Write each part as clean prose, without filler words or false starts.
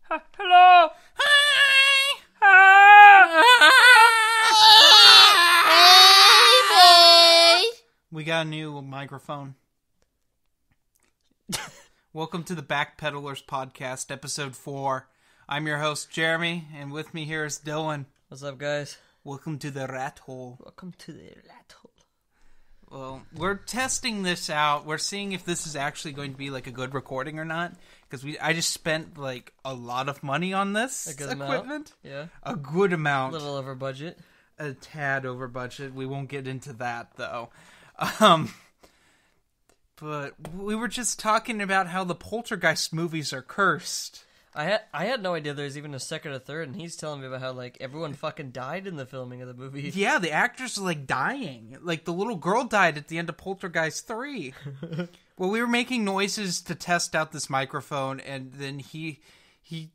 Hello. Hi. We got a new microphone. Welcome to the Backpedalers podcast, episode 4. I'm your host, Jeremy, and with me here is Dylan. What's up, guys? Welcome to the rat hole. Welcome to the rat hole. Well, we're testing this out. We're seeing if this is actually going to be like a good recording or not. Because I just spent like a lot of money on this equipment. Amount. Yeah. A good amount. A little over budget. A tad over budget. We won't get into that though. But we were just talking about how the Poltergeist movies are cursed. I had no idea there was even a second or third, and he's telling me about how, like, everyone fucking died in the filming of the movie. Yeah, the actors are, like, dying. Like, the little girl died at the end of Poltergeist 3. Well, we were making noises to test out this microphone, and then he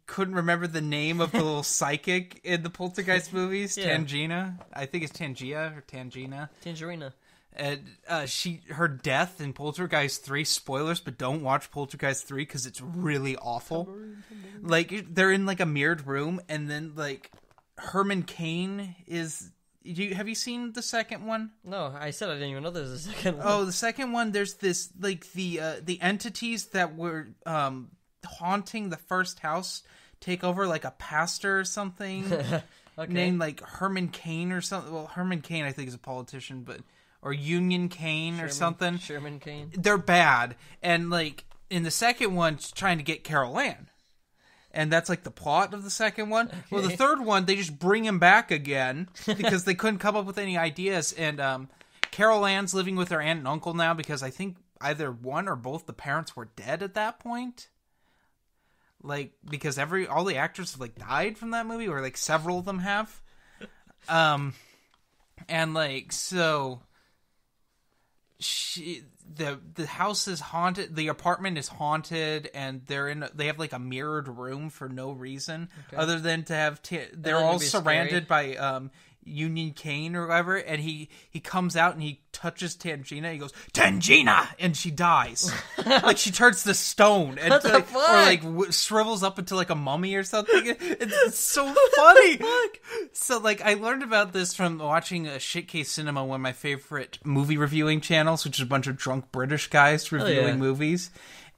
couldn't remember the name of the little psychic in the Poltergeist movies. Yeah. Tangina. I think it's Tangia or Tangina. Tangerina. And her death in Poltergeist 3, spoilers, but don't watch Poltergeist 3 because it's really awful. Like, they're in, like, a mirrored room, and then, like, Herman Cain is... Have you seen the second one? No, I said I didn't even know there was a second one. Oh, the second one, there's this, like, the entities that were haunting the first house take over, like, a pastor or something. Okay. Named, like, Herman Cain or something. Well, Herman Cain, I think, is a politician, but... Or Union Cain or something. Sherman Cain. They're bad. And, like, in the second one, it's trying to get Carol Ann. And that's, like, the plot of the second one. Okay. Well, the third one, they just bring him back again because they couldn't come up with any ideas. And Carol Ann's living with her aunt and uncle now because I think either one or both the parents were dead at that point. Like, because all the actors have, like, died from that movie, or, like, several of them have. And, like, so... The house is haunted. The apartment is haunted, and they have like a mirrored room for no reason other than to have. They're all surrounded by Union Cain or whatever, and he comes out and he touches Tangina. He goes, Tangina, and she dies. Like she turns to stone and shrivels up into like a mummy or something. It's so funny. So like I learned about this from watching Shitcase Cinema, one of my favorite movie reviewing channels, which is a bunch of drunk British guys reviewing movies.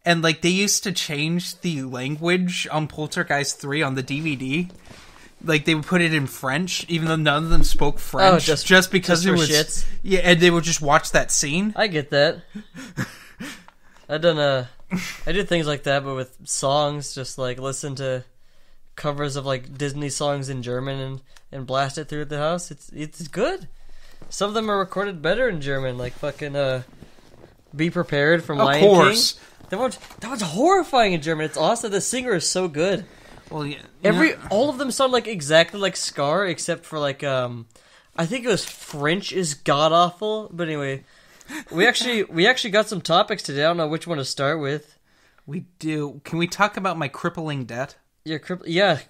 And like they used to change the language on Poltergeist 3 on the DVD. Like, they would put it in French, even though none of them spoke French. Oh, just because it was... Shits? Yeah, and they would just watch that scene. I get that. I did things like that, but with songs, just, like, listen to covers of, like, Disney songs in German and blast it through the house. It's good. Some of them are recorded better in German, like fucking, Be Prepared from Lion King. Of course. That one's horrifying in German. It's awesome. The singer is so good. Well, yeah, all of them sound like exactly like Scar, except for like I think it was French is god awful. But anyway, we actually got some topics today. I don't know which one to start with. We do. Can we talk about my crippling debt? Yeah,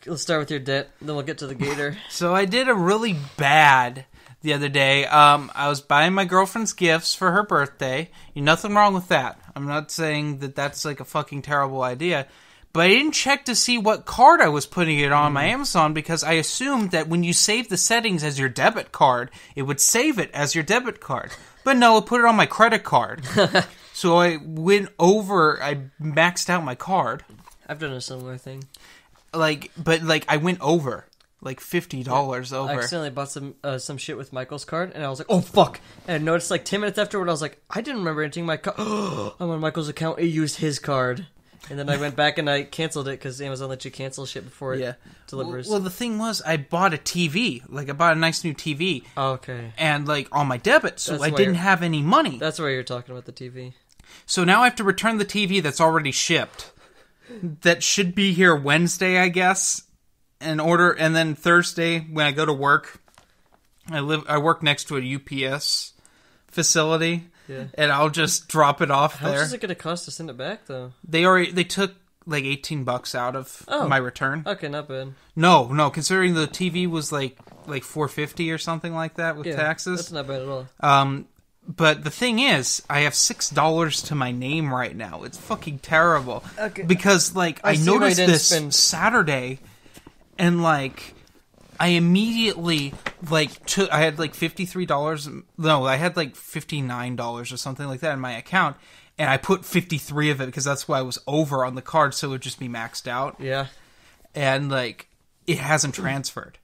let's start with your debt. Then we'll get to the gator. So I did a really bad the other day. I was buying my girlfriend's gifts for her birthday. Nothing wrong with that. I'm not saying that that's like a fucking terrible idea. But I didn't check to see what card I was putting it on my Amazon because I assumed that when you save the settings as your debit card, it would save it as your debit card. But no, it put it on my credit card. So I maxed out my card. I've done a similar thing. I went over. Like $50 over. I accidentally bought some shit with Michael's card, and I was like, oh, fuck. And I noticed like 10 minutes afterward, I was like, I didn't remember entering my card. I'm on Michael's account. I used his card. And then I went back and I canceled it because Amazon lets you cancel shit before it delivers. Well, the thing was, I bought a TV. Like, I bought a nice new TV. Oh, okay. And, like, on my debit, so I didn't have any money. That's why you're talking about the TV. So now I have to return the TV that's already shipped. That should be here Wednesday, I guess. And then Thursday, when I go to work, I work next to a UPS facility. Yeah. And I'll just drop it off there. How much is it going to cost to send it back, though? They took like $18 out of my return. Okay, not bad. No, considering the TV was like $450 or something like that with taxes. That's not bad at all. But the thing is, I have $6 to my name right now. It's fucking terrible. Okay. Because, like, I noticed this Saturday, and, like, I immediately, like, I had, like, $53. No, I had, like, $59 or something like that in my account. And I put 53 of it because that's why I was over on the card, so it would just be maxed out. Yeah. And, like, it hasn't transferred.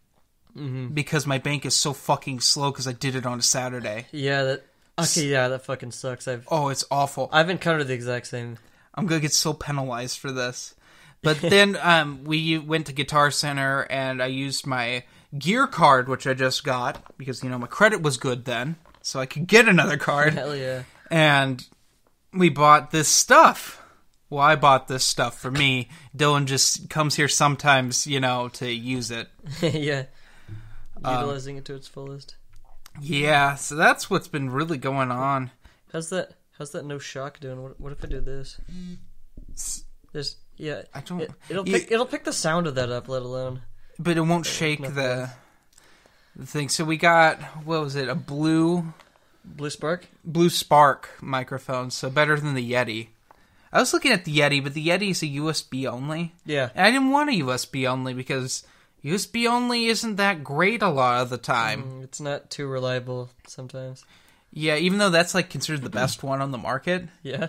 Mm-hmm. Because my bank is so fucking slow because I did it on a Saturday. Yeah, that fucking sucks. It's awful. I've encountered the exact same. I'm gonna get so penalized for this. But then we went to Guitar Center, and I used my gear card, which I just got, because, my credit was good then, so I could get another card. Hell yeah. And we bought this stuff. Well, I bought this stuff for me. Dylan just comes here sometimes, to use it. Yeah. Utilizing it to its fullest. Yeah, so that's what's been really going on. How's that no shock doing? What if I do this? I don't. It'll pick the sound of that up, let alone. But it won't shake the thing. So we got, what was it? A Blue Spark microphone. So better than the Yeti. I was looking at the Yeti, but the Yeti is a USB only. Yeah. And I didn't want a USB only because USB only isn't that great a lot of the time. It's not too reliable sometimes. Yeah, even though that's like considered the best one on the market. Yeah.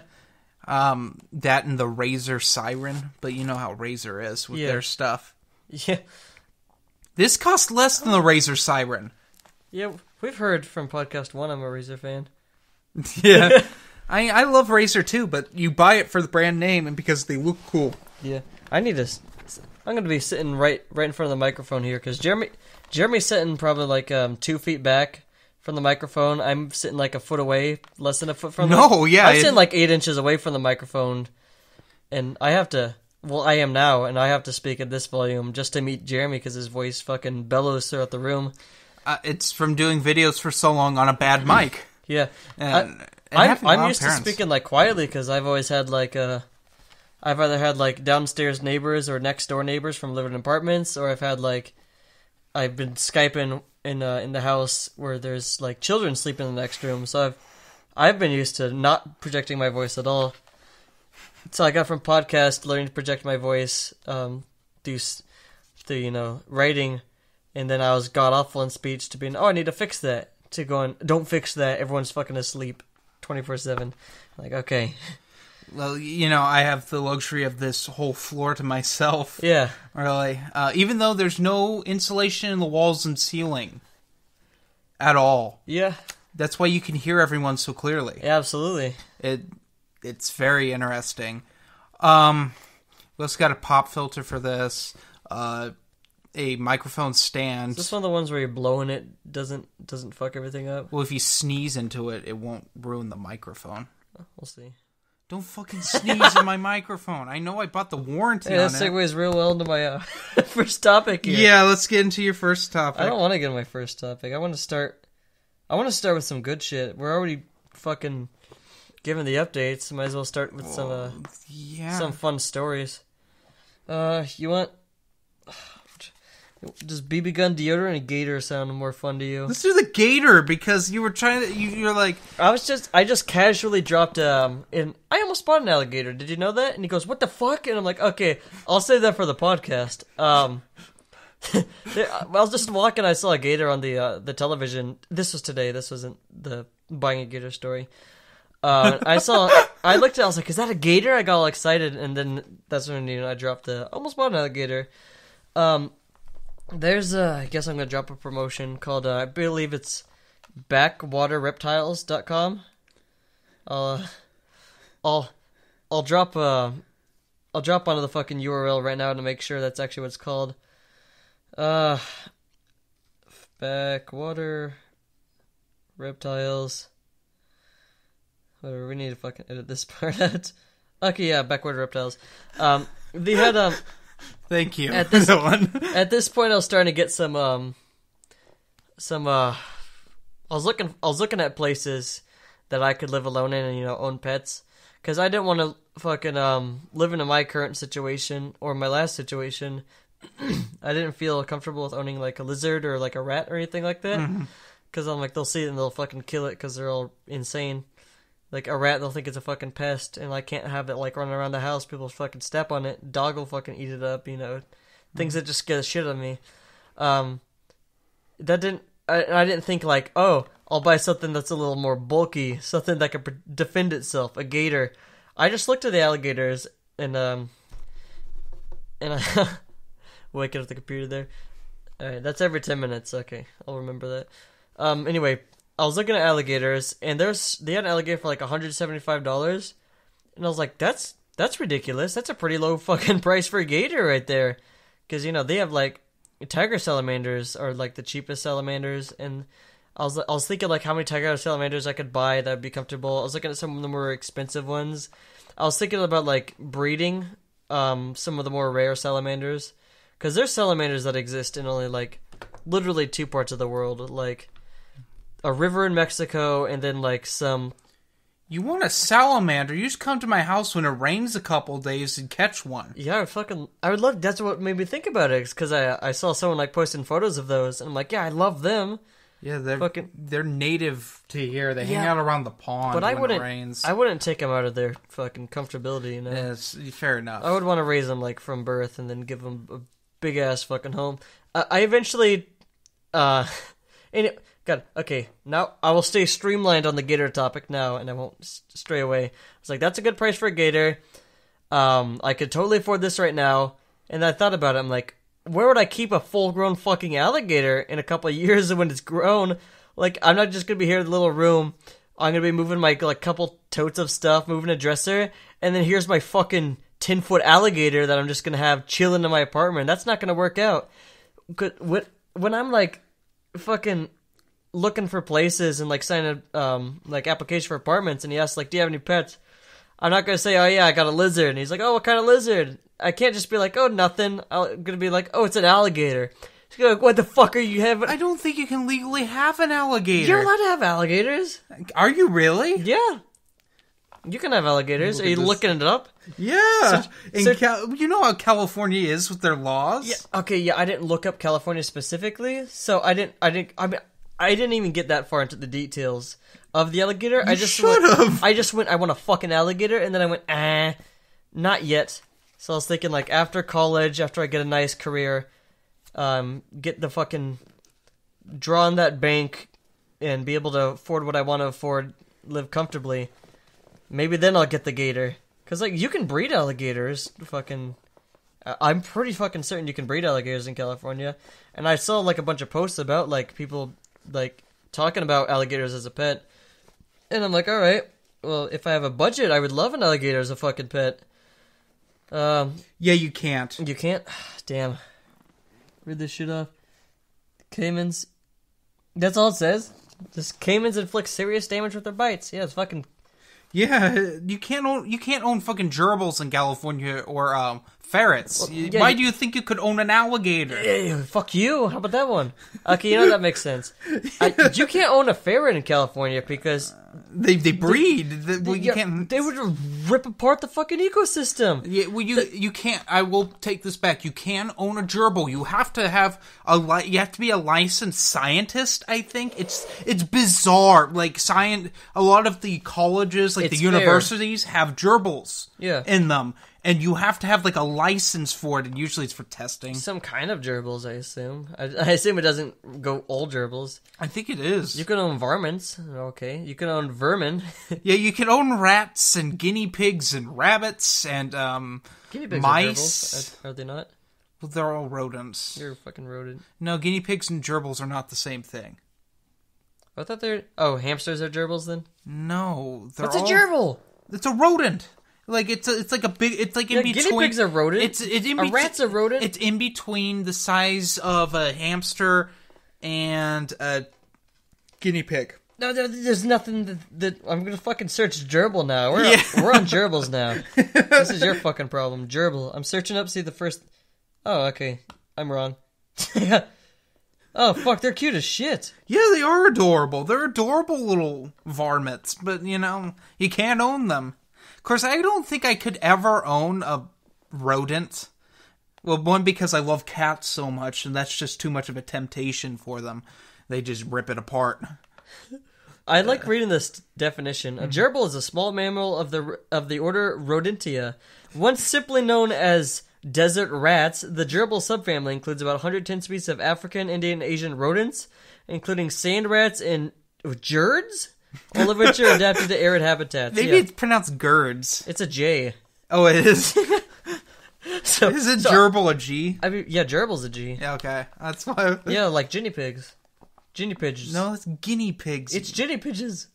That and the Razer Siren, but you know how Razer is with their stuff. Yeah. This costs less than the Razer Siren. Yeah, we've heard from Podcast 1 I'm a Razer fan. Yeah. I love Razer too, but you buy it for the brand name and because they look cool. Yeah. I'm going to be sitting right in front of the microphone here, because Jeremy's sitting probably like 2 feet back from the microphone. I'm sitting like a foot away, less than a foot from I'm sitting like 8 inches away from the microphone, and I am now, and I have to speak at this volume just to meet Jeremy because his voice fucking bellows throughout the room. It's from doing videos for so long on a bad mic. Yeah. And I'm used to speaking like quietly because I've always had like I've either had like downstairs neighbors or next door neighbors from living in apartments, or I've been Skyping in the house where there's like children sleeping in the next room. So I've been used to not projecting my voice at all. So I got from podcast learning to project my voice through writing, and then I was god awful in speech to being I need to fix that, to going don't fix that, everyone's fucking asleep 24/7. Like, okay. Well, I have the luxury of this whole floor to myself. Yeah. Really. Even though there's no insulation in the walls and ceiling. At all. Yeah. That's why you can hear everyone so clearly. Yeah, absolutely. It's very interesting. We also got a pop filter for this. A microphone stand. Is this one of the ones where you're blowing it doesn't fuck everything up? Well, if you sneeze into it, it won't ruin the microphone. We'll see. Don't fucking sneeze in my microphone. I know I bought the warranty on it. That segues real well into my first topic here. Yeah, let's get into your first topic. I don't want to get into my first topic. I want to start with some good shit. We're already fucking giving the updates. Might as well start with some fun stories. You want... Does BB gun deodorant and Gator sound more fun to you? Let's do the Gator, because you were trying to... You're like... I just casually dropped I almost bought an alligator. Did you know that? And he goes, what the fuck? And I'm like, okay, I'll save that for the podcast. I was just walking, I saw a gator on the television. This was today. This wasn't the buying a gator story. I looked at it, I was like, is that a gator? I got all excited, and then that's when I dropped almost bought an alligator. There's I guess I'm gonna drop a promotion called I believe it's backwaterreptiles.com. I'll drop onto the fucking URL right now to make sure that's actually what it's called. Backwater Reptiles. Whatever, we need to fucking edit this part out. Okay, yeah, Backwater Reptiles. They had Thank you. At this point, I was starting to get some. I was looking at places that I could live alone in and own pets, because I didn't want to fucking live into my current situation or my last situation. I didn't feel comfortable with owning like a lizard or like a rat or anything like that. Mm-hmm. Because I'm like, they'll see it and they'll fucking kill it because they're all insane. Like, a rat, they'll think it's a fucking pest, and I can't have it, like, running around the house. People fucking step on it. Dog will fucking eat it up, you know. Things that just scare the shit out of me. I didn't think, like, oh, I'll buy something that's a little more bulky, something that can defend itself, a gator. I just looked at the alligators, and I... Waking up the computer there. Alright, that's every 10 minutes. Okay, I'll remember that. Anyway, I was looking at alligators, and they had an alligator for like $175, and I was like, that's ridiculous. That's a pretty low fucking price for a gator right there. Because, you know, they have like, tiger salamanders are like the cheapest salamanders, and I was thinking like how many tiger salamanders I could buy that would be comfortable. I was looking at some of the more expensive ones. I was thinking about like breeding some of the more rare salamanders. Because there's salamanders that exist in only like literally 2 parts of the world, like a river in Mexico, and then like some... You want a salamander, you just come to my house when it rains a couple days and catch one. Yeah, I would love... That's what made me think about it, because I saw someone like posting photos of those, and I'm like, yeah, I love them. Yeah, they're native to here. They hang out around the pond but when it rains. I wouldn't take them out of their fucking comfortability, you know? Yeah, fair enough. I would want to raise them like from birth and then give them a big ass fucking home. I eventually... okay, now I will stay streamlined on the gator topic now, and I won't stray away. I was like, that's a good price for a gator. I could totally afford this right now. And I thought about it, I'm like, where would I keep a full-grown fucking alligator in a couple of years when it's grown? Like, I'm not just gonna be here in the little room. I'm gonna be moving my, like, couple totes of stuff, moving a dresser, and then here's my fucking 10-foot alligator that I'm just gonna have chilling in my apartment. That's not gonna work out. When I'm, like, fucking... looking for places and like signing like application for apartments, and he asks like, do you have any pets? I'm not gonna say, oh yeah, I got a lizard. And he's like, oh, what kind of lizard? I can't just be like, oh, nothing. I'm gonna be like, oh, it's an alligator. He's gonna be like, what the fuck are you having? I don't think you can legally have an alligator. You're allowed to have alligators. Are you really? Yeah. You can have alligators. Are you looking it up? Yeah. You know how California is with their laws? Yeah. Okay, yeah, I didn't look up California specifically, so I didn't even get that far into the details of the alligator. I just went, I want a fucking alligator, and then I went, not yet. So I was thinking, like, after college, after I get a nice career, get the fucking, draw on that bank, and be able to afford what I want to afford, live comfortably. Maybe then I'll get the gator. Because, like, you can breed alligators, fucking... I'm pretty fucking certain you can breed alligators in California. And I saw, like, a bunch of posts about, like, people... like, talking about alligators as a pet. And I'm like, alright, well, if I have a budget, I would love an alligator as a fucking pet. Yeah, you can't. You can't? Damn. Read this shit off. Caimans. That's all it says. Just caimans inflict serious damage with their bites. Yeah, it's fucking... Yeah, you can't own fucking gerbils in California or ferrets. Well, yeah, why do you think you could own an alligator? Fuck you. How about that one? Okay, you know that makes sense. You can't own a ferret in California because they breed. You can't. They would rip apart the fucking ecosystem. Yeah, well, you can't. I will take this back. You can own a gerbil. You have to have you have to be a licensed scientist. I think it's bizarre. Like a lot of the colleges, like the universities, have gerbils in them. And you have to have, like, a license for it, and usually it's for testing. Some kind of gerbils, I assume. I assume it doesn't go all gerbils. I think it is. You can own varmints. Okay. You can own vermin. Yeah, you can own rats and guinea pigs and rabbits and guinea pigs mice. Are they not? Well, they're all rodents. You're a fucking rodent. No, guinea pigs and gerbils are not the same thing. I thought they're... Oh, hamsters are gerbils, then? No. What's a gerbil? It's a rodent. Like it's like a big. It's like in between. Guinea pigs are rodent. It's in a rat's a rodent. It's in between the size of a hamster and a guinea pig. No, there's nothing that I'm gonna fucking search gerbil now. We're on gerbils now. This is your fucking problem, gerbil. I'm searching up. See the first. Oh, okay. I'm wrong. Oh fuck, they're cute as shit. Yeah, they are adorable. They're adorable little varmints, but you can't own them. Of course, I don't think I could ever own a rodent. Well, one, because I love cats so much, and that's just too much of a temptation for them. they just rip it apart. I like reading this definition. A gerbil is a small mammal of the order Rodentia. Once simply known as desert rats, the gerbil subfamily includes about 110 species of African, Indian, and Asian rodents, including sand rats and gerds, all of which are adapted to arid habitats. Maybe it's pronounced girds. It's a J. Oh, it is? Is it gerbil a G? I mean, yeah, gerbil's a G. Yeah, okay. That's why. Yeah, like guinea pigs. Guinea pigeons. No, it's guinea pigs. It's guinea pigeons.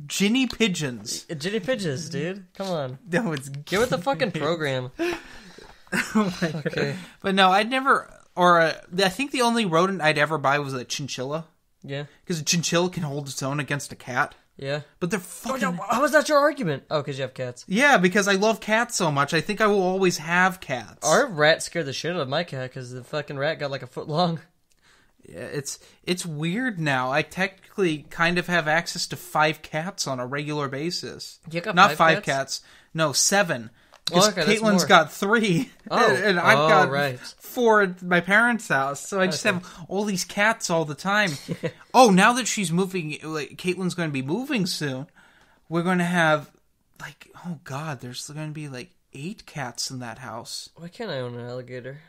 Guinea pigeons. Guinea pigeons, dude. Come on. No, it's get with the fucking program. Oh my God. But no, I'd never, I think the only rodent I'd ever buy was a chinchilla. Yeah. Because a chinchilla can hold its own against a cat. Yeah. But they're fucking... How was that your argument? Oh, because you have cats. Yeah, because I love cats so much. I think I will always have cats. Our rat scared the shit out of my cat because the fucking rat got like a foot long. Yeah, it's weird now. I technically kind of have access to 5 cats on a regular basis. You got Not 5 cats? No, 7. Because Caitlin's got 3. Oh. And I've got right. 4 at my parents' house. So I just have all these cats all the time. Oh, now that she's moving, like Caitlin's going to be moving soon, we're going to have, like, oh God, there's going to be like 8 cats in that house. Why can't I own an alligator?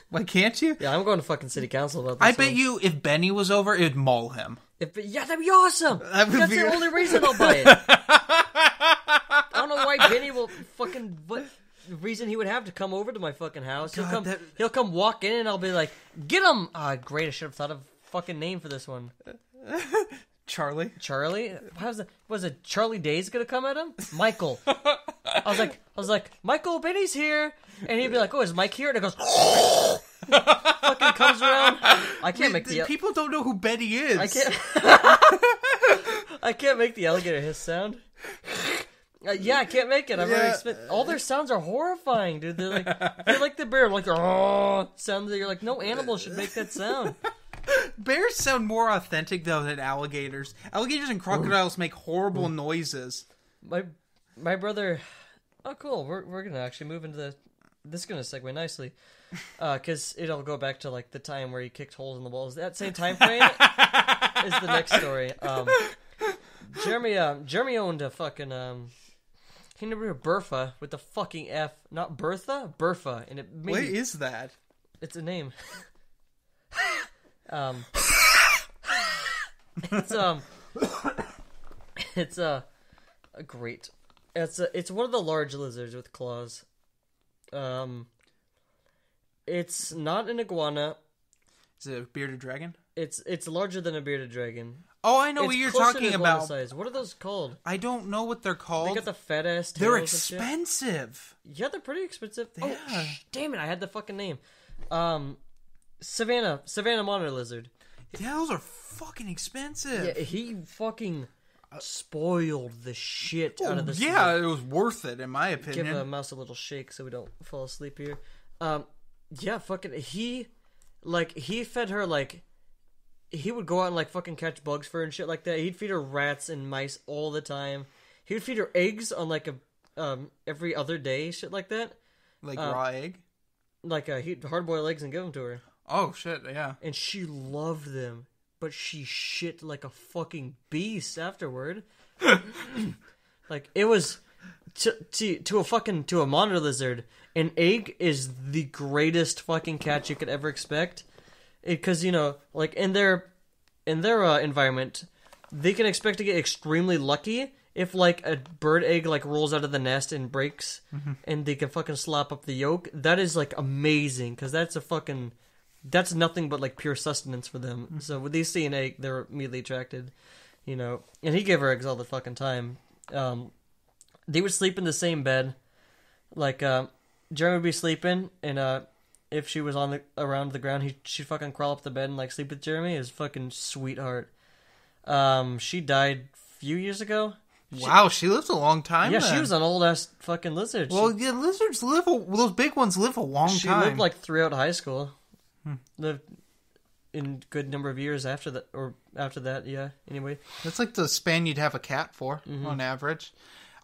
Why can't you? Yeah, I'm going to fucking city council about this. I bet you if Benny was over, it'd maul him. Yeah, that'd be awesome. That's the only reason I'll buy it. I don't know why Benny will fucking... What reason he would have to come over to my fucking house. He'll come walk in and I'll be like, get him! Great, I should have thought of a fucking name for this one. Charlie? Was it Charlie Day's gonna come at him? Michael. I was like, Michael, Benny's here. And he'd be like, oh, is Mike here? And it goes, fucking comes around. I can't make the... People don't know who Benny is. I can't make the alligator hiss sound. Yeah, I can't make it. All their sounds are horrifying, dude. They're like the bear, like the sound that you're like, no animal should make that sound. Bears sound more authentic though than alligators. Alligators and crocodiles make horrible noises. My brother. Oh, cool. We're gonna actually move into the. This is gonna segue nicely, because it'll go back to like the time where he kicked holes in the walls. That same time frame is the next story. Jeremy owned a fucking he named her Bertha with the fucking F, not Bertha, Bertha, and it made what is that? It's a name. It's a great. It's one of the large lizards with claws. It's not an iguana. Is it a bearded dragon? It's larger than a bearded dragon. Oh, I know what you're talking about. Size. What are those called? I don't know what they're called. They got the fat ass tails. They're expensive. Yeah, they're pretty expensive. Yeah. Oh, damn it! I had the fucking name. Savannah monitor lizard. Yeah, those are fucking expensive. Yeah, he fucking spoiled the shit out of this. Yeah, it was worth it in my opinion. Give a mouse a little shake so we don't fall asleep here. Yeah, fucking he fed her like. He would go out and like fucking catch bugs for her and shit like that. He'd feed her rats and mice all the time. He would feed her eggs on like a every other day, shit like that. Like raw egg? Like he'd hard boil eggs and give them to her. Oh shit, yeah. And she loved them, but she shit like a fucking beast afterward. Like it was to a monitor lizard, an egg is the greatest fucking catch you could ever expect. Because, you know, like, in their environment, they can expect to get extremely lucky if, like, a bird egg, like, rolls out of the nest and breaks, and they can fucking slap up the yolk. That is, like, amazing, because that's nothing but, like, pure sustenance for them. So when they see an egg, they're immediately attracted, you know. And he gave her eggs all the fucking time. They would sleep in the same bed. Like, Jeremy would be sleeping, and, if she was around the ground, she'd fucking crawl up the bed and like sleep with Jeremy. His fucking sweetheart. She died a few years ago. Wow, she lived a long time. Yeah, then. She was an old ass fucking lizard. Well, yeah, lizards live. Those big ones live a long time. She lived like throughout high school. Lived in good number of years after that, or after that. Yeah. Anyway, that's like the span you'd have a cat for on average.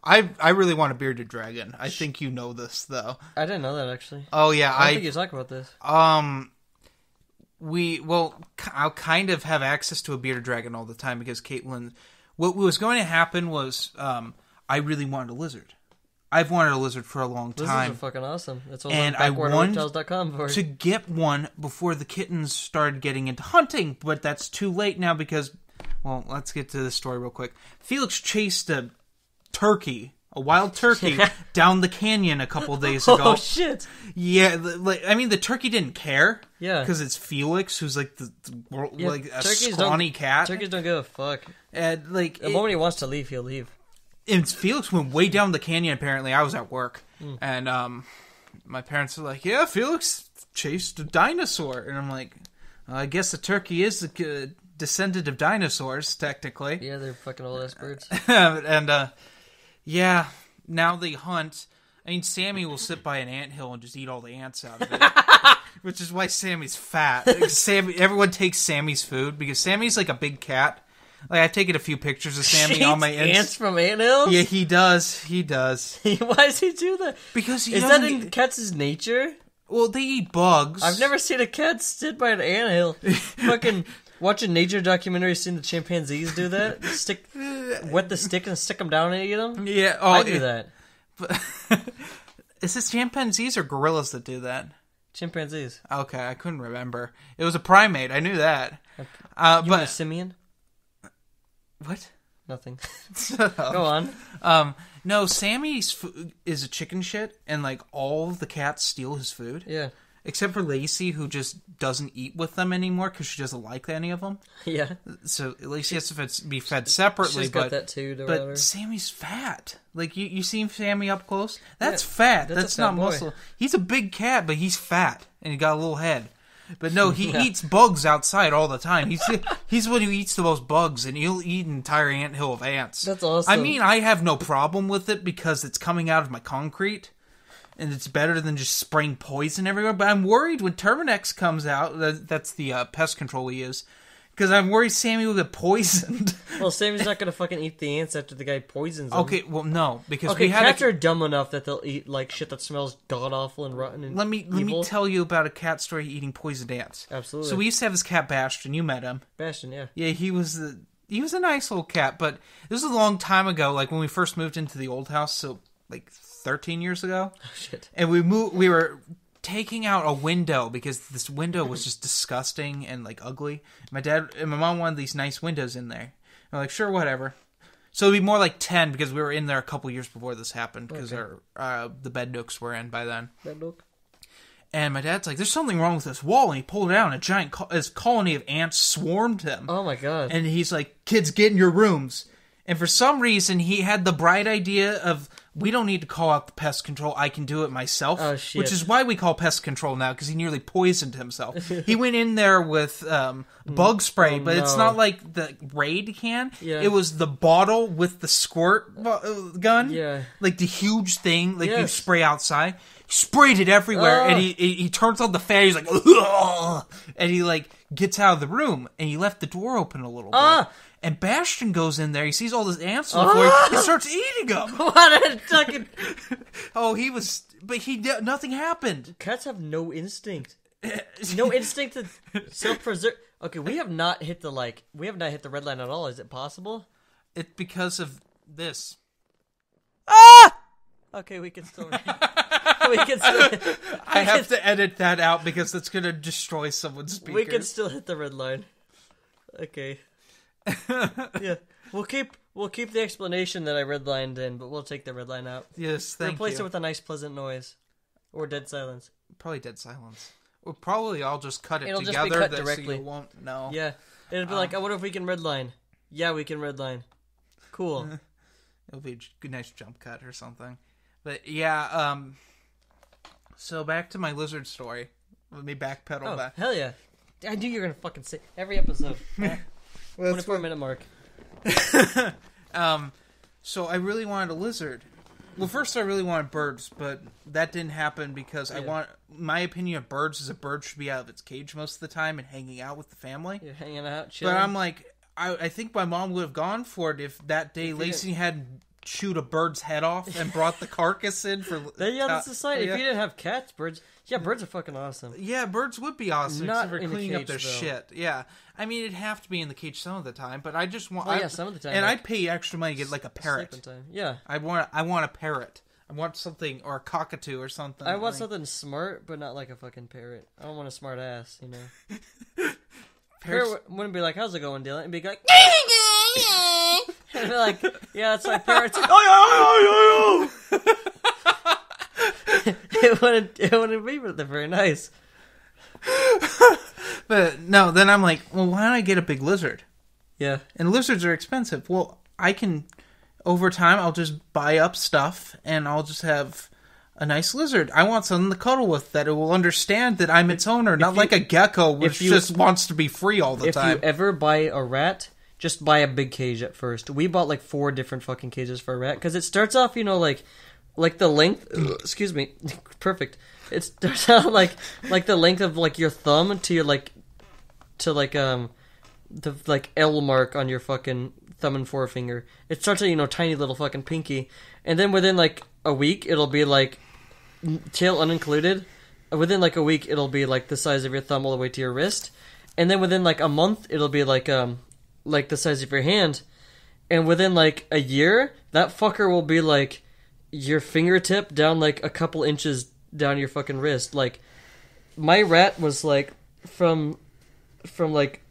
I really want a bearded dragon. I think you know this, though. I didn't know that, actually. Oh, yeah. I don't think you talk about this. I'll kind of have access to a bearded dragon all the time because Caitlin. What was going to happen was, I really wanted a lizard. I've wanted a lizard for a long time. Lizards are fucking awesome. That's what Backwater for. To get one before the kittens started getting into hunting, but that's too late now because, well, let's get to this story real quick. Felix chased a wild turkey, down the canyon a couple days ago. Oh, shit. Yeah, the turkey didn't care. Yeah. Because it's Felix, who's like a scrawny cat. Turkeys don't give a fuck. And the moment he wants to leave, he'll leave. And Felix went way down the canyon, apparently. I was at work. And my parents were like, yeah, Felix chased a dinosaur. And I'm like, I guess the turkey is a descendant of dinosaurs, technically. Yeah, they're fucking old-ass birds. And, yeah, now they hunt. I mean, Sammy will sit by an anthill and just eat all the ants out of it. Which is why Sammy's fat. Everyone takes Sammy's food because Sammy's like a big cat. Like, I've taken a few pictures of Sammy on my ants from anthills? Yeah, he does. Why does he do that? Because is that in cats' nature? Well, they eat bugs. I've never seen a cat sit by an anthill. Fucking watching nature documentaries, seeing the chimpanzees do that. Wet the stick and stick them down and eat them. Yeah, I do that. But is it chimpanzees or gorillas that do that? Chimpanzees. Okay, I couldn't remember. It was a primate. I knew that. But a simian? What? Nothing. Go on. No, Sammy's food is a chicken shit, and like all of the cats steal his food. Yeah. Except for Lacey, who just doesn't eat with them anymore because she doesn't like any of them. Yeah. So Lacey has to be fed separately. She's got that too. But Sammy's fat. Like you seen Sammy up close? That's fat. That's not muscle. He's a big cat, but he's fat and he got a little head. But no, he eats bugs outside all the time. He's one who eats the most bugs, and he'll eat an entire anthill of ants. That's awesome. I mean, I have no problem with it because it's coming out of my concrete, and it's better than just spraying poison everywhere. But I'm worried when Terminex comes out, that's the pest control we use, because I'm worried Sammy will get poisoned. Well, Sammy's not going to fucking eat the ants after the guy poisons them. Okay, well, no, because cats are dumb enough that they'll eat like shit that smells god-awful and rotten and Let me tell you about a cat story eating poisoned ants. Absolutely. So we used to have this cat, Bastion. You met him. Bastion, yeah. Yeah, he was a nice little cat, but this was a long time ago, like when we first moved into the old house, so like 13 years ago. Oh, shit. And we were taking out a window because this window was just disgusting and like ugly. My dad and my mom wanted these nice windows in there. I'm like, sure, whatever. So it'd be more like 10 because we were in there a couple years before this happened because the bed nooks were in by then. Bed nook. And my dad's like, there's something wrong with this wall. And he pulled it out and a giant colony of ants swarmed him. Oh my God. And he's like, kids, get in your rooms. And for some reason, he had the bright idea of, we don't need to call out the pest control. I can do it myself. Oh, shit. Which is why we call pest control now, because he nearly poisoned himself. He went in there with bug spray, but it's not like the Raid can. Yeah. It was the bottle with the squirt gun. Yeah. Like the huge thing, like you spray outside. He sprayed it everywhere, and he turns on the fan. He's like, ugh! And he like gets out of the room, and he left the door open a little bit. And Bastion goes in there. He sees all these ants on the floor. He starts eating them. What a fucking... But nothing happened. Cats have no instinct. No instinct to self-preserve. Okay, we have not hit the red line at all. Is it possible? It's because of this. Okay, we can still... I have to edit that out because it's going to destroy someone's speakers. We can still hit the red line. Okay. Yeah, we'll keep the explanation that I redlined in, but we'll take the red line out. Yes, thank you. Replace it with a nice, pleasant noise, or dead silence. Probably dead silence. We'll probably all just cut it It'll together. Just be cut So directly. you won't know. Yeah, it'll be like, I wonder if we can redline. Yeah, we can redline. Cool. It'll be a nice jump cut or something. But yeah, so back to my lizard story. Let me backpedal back. Hell yeah! I knew you were gonna fucking say every episode. 24-minute mark. So I really wanted a lizard. Well, first I really wanted birds, but that didn't happen because my opinion of birds is a bird should be out of its cage most of the time and hanging out with the family. You're hanging out, chilling. But I'm like, I think my mom would have gone for it if that day Lacey hadn't shoot a bird's head off and brought the carcass in for. Yeah, that's the site. If you didn't have cats, birds. Yeah, birds are fucking awesome. Yeah, birds would be awesome. Not for in cleaning the cage, up their though. shit. Yeah, I mean, it'd have to be in the cage some of the time, but I just want. Some of the time. And I'd pay extra money to get like a parrot. Sleeping time. Yeah, I want a parrot. I want something, or a cockatoo or something. I want something smart, but not like a fucking parrot. I don't want a smart ass, you know. Parrot wouldn't be like, "How's it going, Dylan?" And be like, and be like, "Yeah, that's my parrot." It wouldn't be very nice. But no, then I'm like, well, why don't I get a big lizard? Yeah, and lizards are expensive. Well, I can. Over time, I'll just buy up stuff, and I'll just have a nice lizard. I want something to cuddle with that it will understand that I'm its owner, not like a gecko, which just wants to be free all the time. If you ever buy a rat, just buy a big cage at first. We bought like 4 different fucking cages for a rat, because it starts off, you know, like the length... excuse me. Perfect. It starts out like the length of, like, your thumb to your, like... to, like, the, like, L mark on your fucking thumb and forefinger. It starts at, you know, tiny little fucking pinky. And then within, like, a week, it'll be, like, tail unincluded. Within, like, a week, it'll be, like, the size of your thumb all the way to your wrist. And then within, like, a month, it'll be, like the size of your hand. And within, like, a year, that fucker will be, like, your fingertip down, like, a couple inches down your fucking wrist. Like, my rat was, like, from like,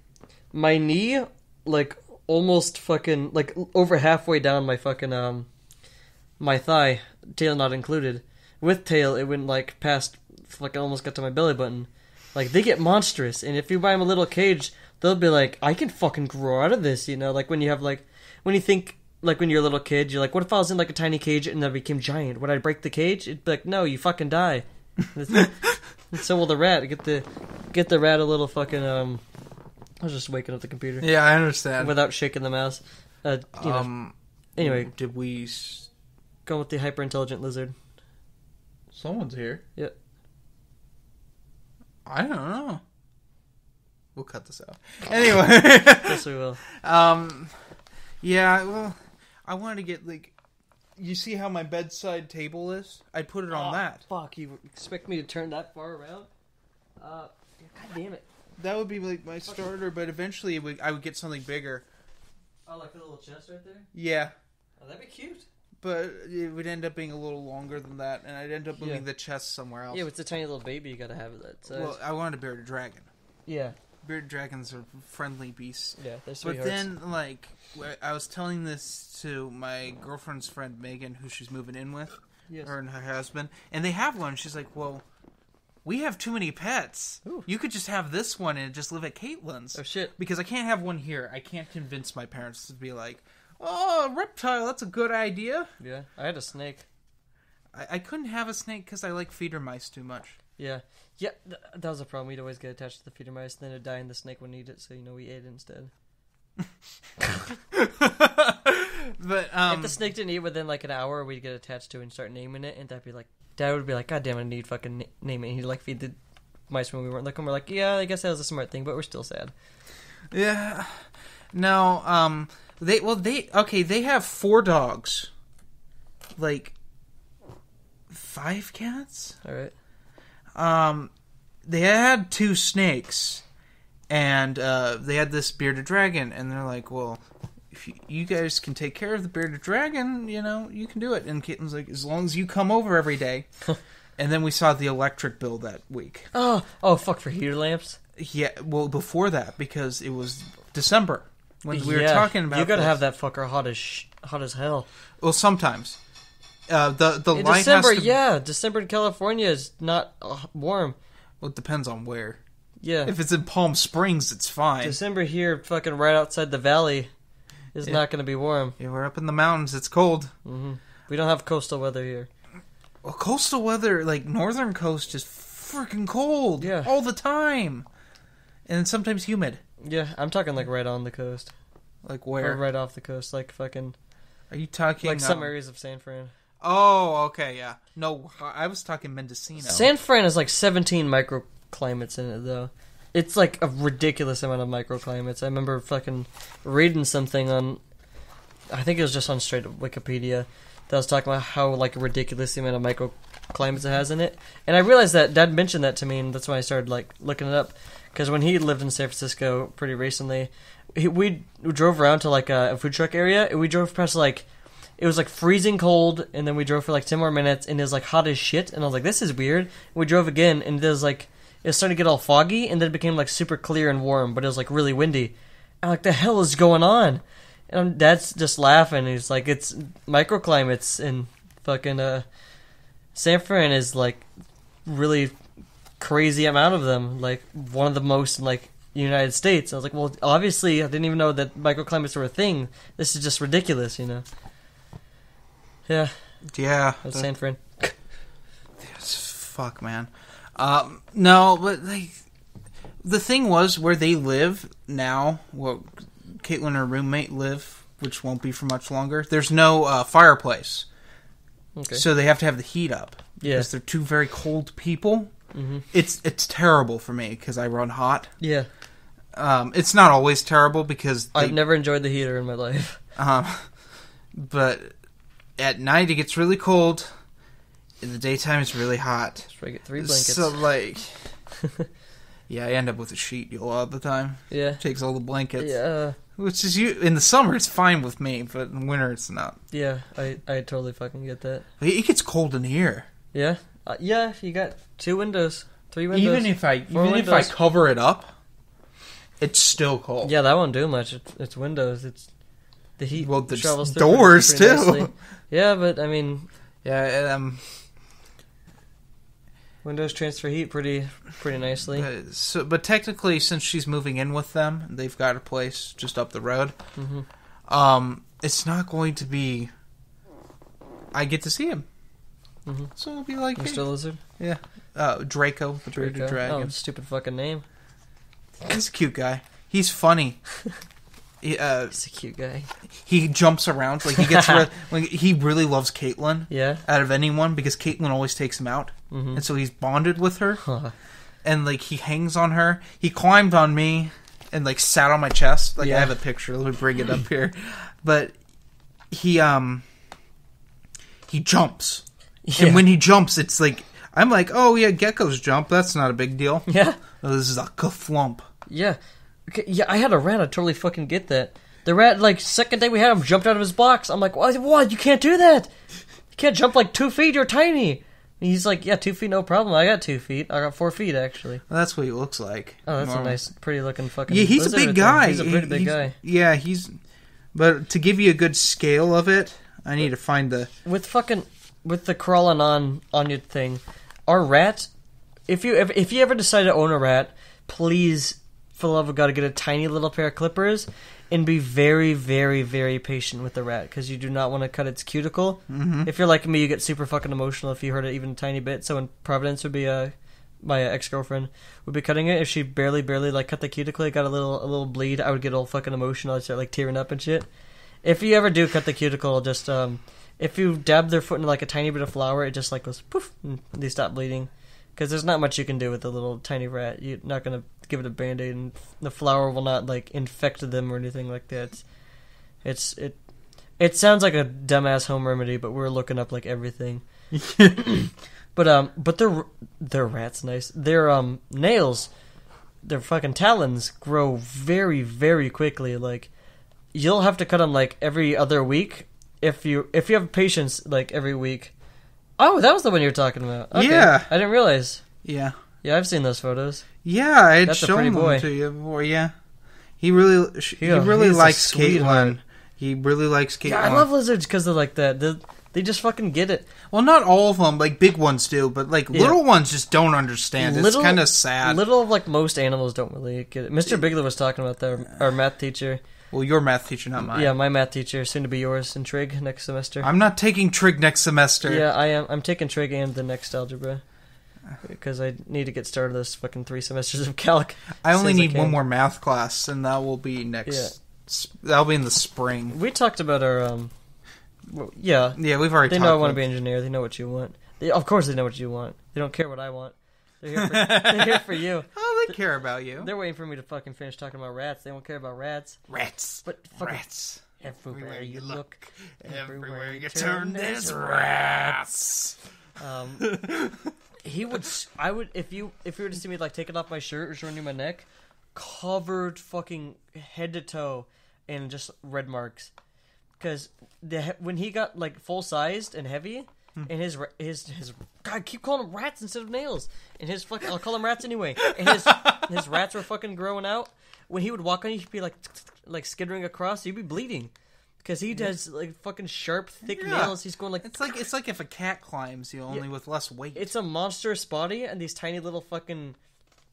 my knee, like, almost fucking, like, over halfway down my fucking, my thigh, tail not included. With tail, it went, like, past, fucking almost got to my belly button. Like, they get monstrous, and if you buy them a little cage, they'll be like, I can fucking grow out of this, you know? Like, when you have, like, when you think, like, when you're a little kid, you're like, what if I was in, like, a tiny cage and I became giant? Would I break the cage? It'd be like, no, you fucking die. And so will the rat. Get the rat a little fucking, I was just waking up the computer. Yeah, I understand. Without shaking the mouse. You know. Anyway. Did we... Go with the hyper-intelligent lizard. Someone's here. Yep. I don't know. We'll cut this out. Anyway. Yes, we will. Yeah, well, I wanted to get, like... You see how my bedside table is? I'd put it on that. Fuck, you expect me to turn that far around? God damn it. That would be like my starter, but eventually I would get something bigger. Oh, like a little chest right there? Yeah. Oh, that'd be cute. But it would end up being a little longer than that, and I'd end up moving the chest somewhere else. Yeah, with a tiny little baby, you gotta have that size. Well, I wanted a bearded dragon. Yeah. Bearded dragons are friendly beasts. Yeah, they're sweethearts. But then, like, I was telling this to my girlfriend's friend, Megan, who she's moving in with. Yes. Her and her husband. And they have one. She's like, well... We have too many pets. Ooh. You could just have this one and just live at Caitlin's. Oh, shit. Because I can't have one here. I can't convince my parents to be like, oh, a reptile, that's a good idea. Yeah, I had a snake. I couldn't have a snake because I like feeder mice too much. Yeah. Yeah, that was a problem. We'd always get attached to the feeder mice, then it'd die and the snake wouldn't eat it, so, you know, we ate it instead. But, if the snake didn't eat within, like, an hour, we'd get attached to it and start naming it, and that'd be like... Dad would be like, God damn it, I need to fucking name it. And he'd like feed the mice when we weren't looking. We're like, yeah, I guess that was a smart thing, but we're still sad. Yeah. No, they have 4 dogs. Like, 5 cats? Alright. They had 2 snakes. And, they had this bearded dragon. And they're like, well... If you guys can take care of the bearded dragon, you know, you can do it. And Caitlin's like, as long as you come over every day. And then we saw the electric bill that week. Oh, fuck, for heater lamps? Yeah, well, before that, because it was December. When we were talking about you gotta have that fucker hot as hell. Well, sometimes. The in light December, has to... December in California is not warm. Well, it depends on where. Yeah. If it's in Palm Springs, it's fine. December here, fucking right outside the valley... It's not going to be warm. Yeah, we're up in the mountains. It's cold. Mm-hmm. We don't have coastal weather here. Well, coastal weather, like northern coast, is freaking cold. Yeah. All the time. And sometimes humid. Yeah, I'm talking like right on the coast. Like where? Or right off the coast, like fucking... Are you talking... Like some areas of San Fran. Oh, okay, yeah. No, I was talking Mendocino. San Fran has like 17 microclimates in it, though. It's like a ridiculous amount of microclimates. I remember fucking reading something on I think it was just on straight up Wikipedia that was talking about how like ridiculous the amount of microclimates it has in it. And I realized that Dad mentioned that to me, and that's why I started like looking it up. Because when he lived in San Francisco pretty recently, we drove around to like a food truck area, and we drove past like, it was like freezing cold, and then we drove for like 10 more minutes, and it was like hot as shit, and I was like, this is weird. And we drove again, and it was like, it started to get all foggy, and then it became like super clear and warm, but it was like really windy. And like, the hell is going on? And Dad's just laughing. He's like, it's microclimates, and fucking San Fran is like really crazy amount of them, like one of the most in like United States. I was like, well, obviously I didn't even know that microclimates were a thing. This is just ridiculous, you know. Yeah. That's San Fran. Fuck, man. No, but like the thing was where they live now, where Caitlin and her roommate live, which won't be for much longer. There's no fireplace, so they have to have the heat up. Yeah, because they're two very cold people. Mm-hmm. It's terrible for me because I run hot. Yeah. It's not always terrible because I've never enjoyed the heater in my life. But at night it gets really cold. In the daytime it's really hot. Just get 3 blankets. So like, yeah, I end up with a sheet a lot of the time. Yeah. Takes all the blankets. Yeah. Which is in the summer it's fine with me, but in winter it's not. Yeah, I totally fucking get that. It gets cold in here. Yeah. Yeah, you got 2 windows, 3 windows. Even if I cover it up, it's still cold. Yeah, that won't do much. It's windows. It's the heat. Well, there's travels through doors pretty too. nicely. Yeah, but I mean, yeah, windows transfer heat pretty nicely. But technically, since she's moving in with them, they've got a place just up the road. Mm-hmm. It's not going to be. I get to see him. Mm-hmm. So it'll be like Mr. Lizard? Yeah. Draco, the bearded dragon. Oh, stupid fucking name. He's a cute guy. He's funny. He's a cute guy. He jumps around. Like, he gets like, he really loves Caitlin. Yeah. Out of anyone, because Caitlin always takes him out. Mm-hmm. And so he's bonded with her. Huh. And, like, he hangs on her. He climbed on me and, like, sat on my chest. Like, I have a picture. Let me bring it up here. But he jumps. Yeah. And when he jumps, it's like, I'm like, oh yeah, geckos jump. That's not a big deal. Yeah. Oh, this is a kaflump. Yeah. Okay, yeah, I had a rat. I totally fucking get that. The rat, like, second day we had him, jumped out of his box. I'm like, what? You can't do that. You can't jump like 2 feet. You're tiny. And he's like, yeah, 2 feet, no problem. I got 2 feet. I got 4 feet, actually. Well, that's what he looks like. Oh, that's a nice, pretty looking fucking. Yeah, he's a big guy. He's a pretty big guy. Yeah, but to give you a good scale of it, I need to find the... With the crawling on your thing, our rat, if you ever decide to own a rat, please, for the love of God, get a tiny little pair of clippers and be very, very, very patient with the rat, because you do not want to cut its cuticle. Mm-hmm. If you're like me, you get super fucking emotional if you hurt it even a tiny bit. So when Providence would be my ex-girlfriend would be cutting it, if she barely like cut the cuticle, it got a little bleed, I would get all fucking emotional. I'd start like tearing up and shit. If you ever do cut the cuticle, just if you dab their foot in like a tiny bit of flour, it just like goes poof, and they stop bleeding. Because there's not much you can do with a little tiny rat. You're not gonna give it a band-aid, and the flour will not like infect them or anything like that. It sounds like a dumbass home remedy, but we're looking up like everything. But their rat's nice. Their nails, their fucking talons grow very, very quickly. Like, you'll have to cut them like every other week. If you have patience, like every week. Oh, that was the one you were talking about. Okay. Yeah, I didn't realize. Yeah, I've seen those photos. Yeah, I had shown them to you before. Yeah, he really likes Caitlin. He really likes Caitlin. Yeah, I love lizards because they're like that. They just fucking get it. Well, not all of them. Like big ones do, but like little ones just don't understand. It's kind of sad. Little, like most animals, don't really get it. Mr. Bigler was talking about that. Our math teacher. Well, your math teacher, not mine. Yeah, my math teacher, soon to be yours in Trig next semester. I'm not taking Trig next semester. Yeah, I am. I'm taking Trig and the next algebra. Because I need to get started those fucking 3 semesters of calc. I only need one more math class, and that will be next. Yeah. That'll be in the spring. We talked about our. Yeah, we've already. They know I want to be an engineer. They know what you want. Of course, they know what you want. They don't care what I want. They're here for you. Oh, they care about you. They're waiting for me to fucking finish talking about rats. They don't care about rats. Rats. But fucking rats. Everywhere you look, everywhere you turn, there's rats. I would, if you were to see me like taking off my shirt or showing you my neck, covered fucking head to toe in just red marks. Because when he got like full sized and heavy, and his God, I keep calling them rats instead of nails. And I'll call them rats anyway. And his rats were fucking growing out. When he would walk on you, he'd be like skittering across. You'd be bleeding because he does like fucking sharp, thick nails. He's going like it's like if a cat climbs you, only with less weight. It's a monstrous body and these tiny little fucking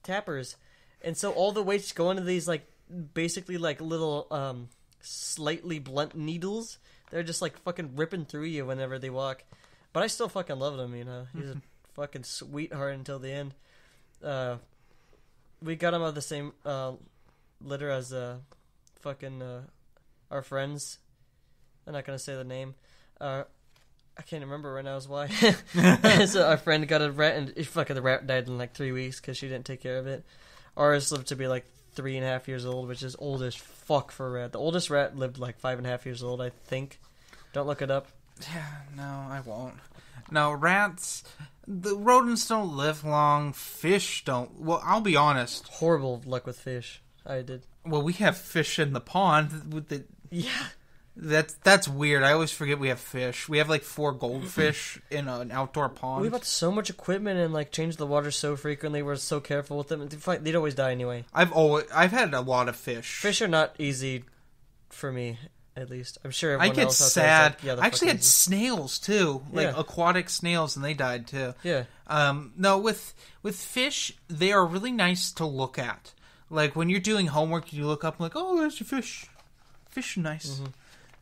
tappers, and so all the weight's going to these like basically like little slightly blunt needles. They're just like fucking ripping through you whenever they walk. But I still fucking love him. You know, he's a fucking sweetheart until the end. We got him out of the same litter as fucking our friends. I'm not gonna say the name. I can't remember right now is why. So our friend got a rat, and the rat died in like 3 weeks because she didn't take care of it. Ours lived to be like 3.5 years old, which is old as fuck for a rat. The oldest rat lived like 5.5 years old, I think. Don't look it up. Yeah, no, I won't. No, rats, the rodents don't live long. Fish don't. Well, I'll be honest. Horrible luck with fish. I did. Well, we have fish in the pond. Yeah. That's weird. I always forget we have fish. We have like 4 goldfish in an outdoor pond. We bought so much equipment and like changed the water so frequently. We're so careful with them. They'd always die anyway. I've had a lot of fish. Fish are not easy for me, at least. I'm sure I everyone get else sad. Like, I actually had snails too, like aquatic snails, and they died too. Yeah. No, with fish, they are really nice to look at. Like when you're doing homework, you look up and like, oh, there's your fish. Fish are nice. Mm-hmm.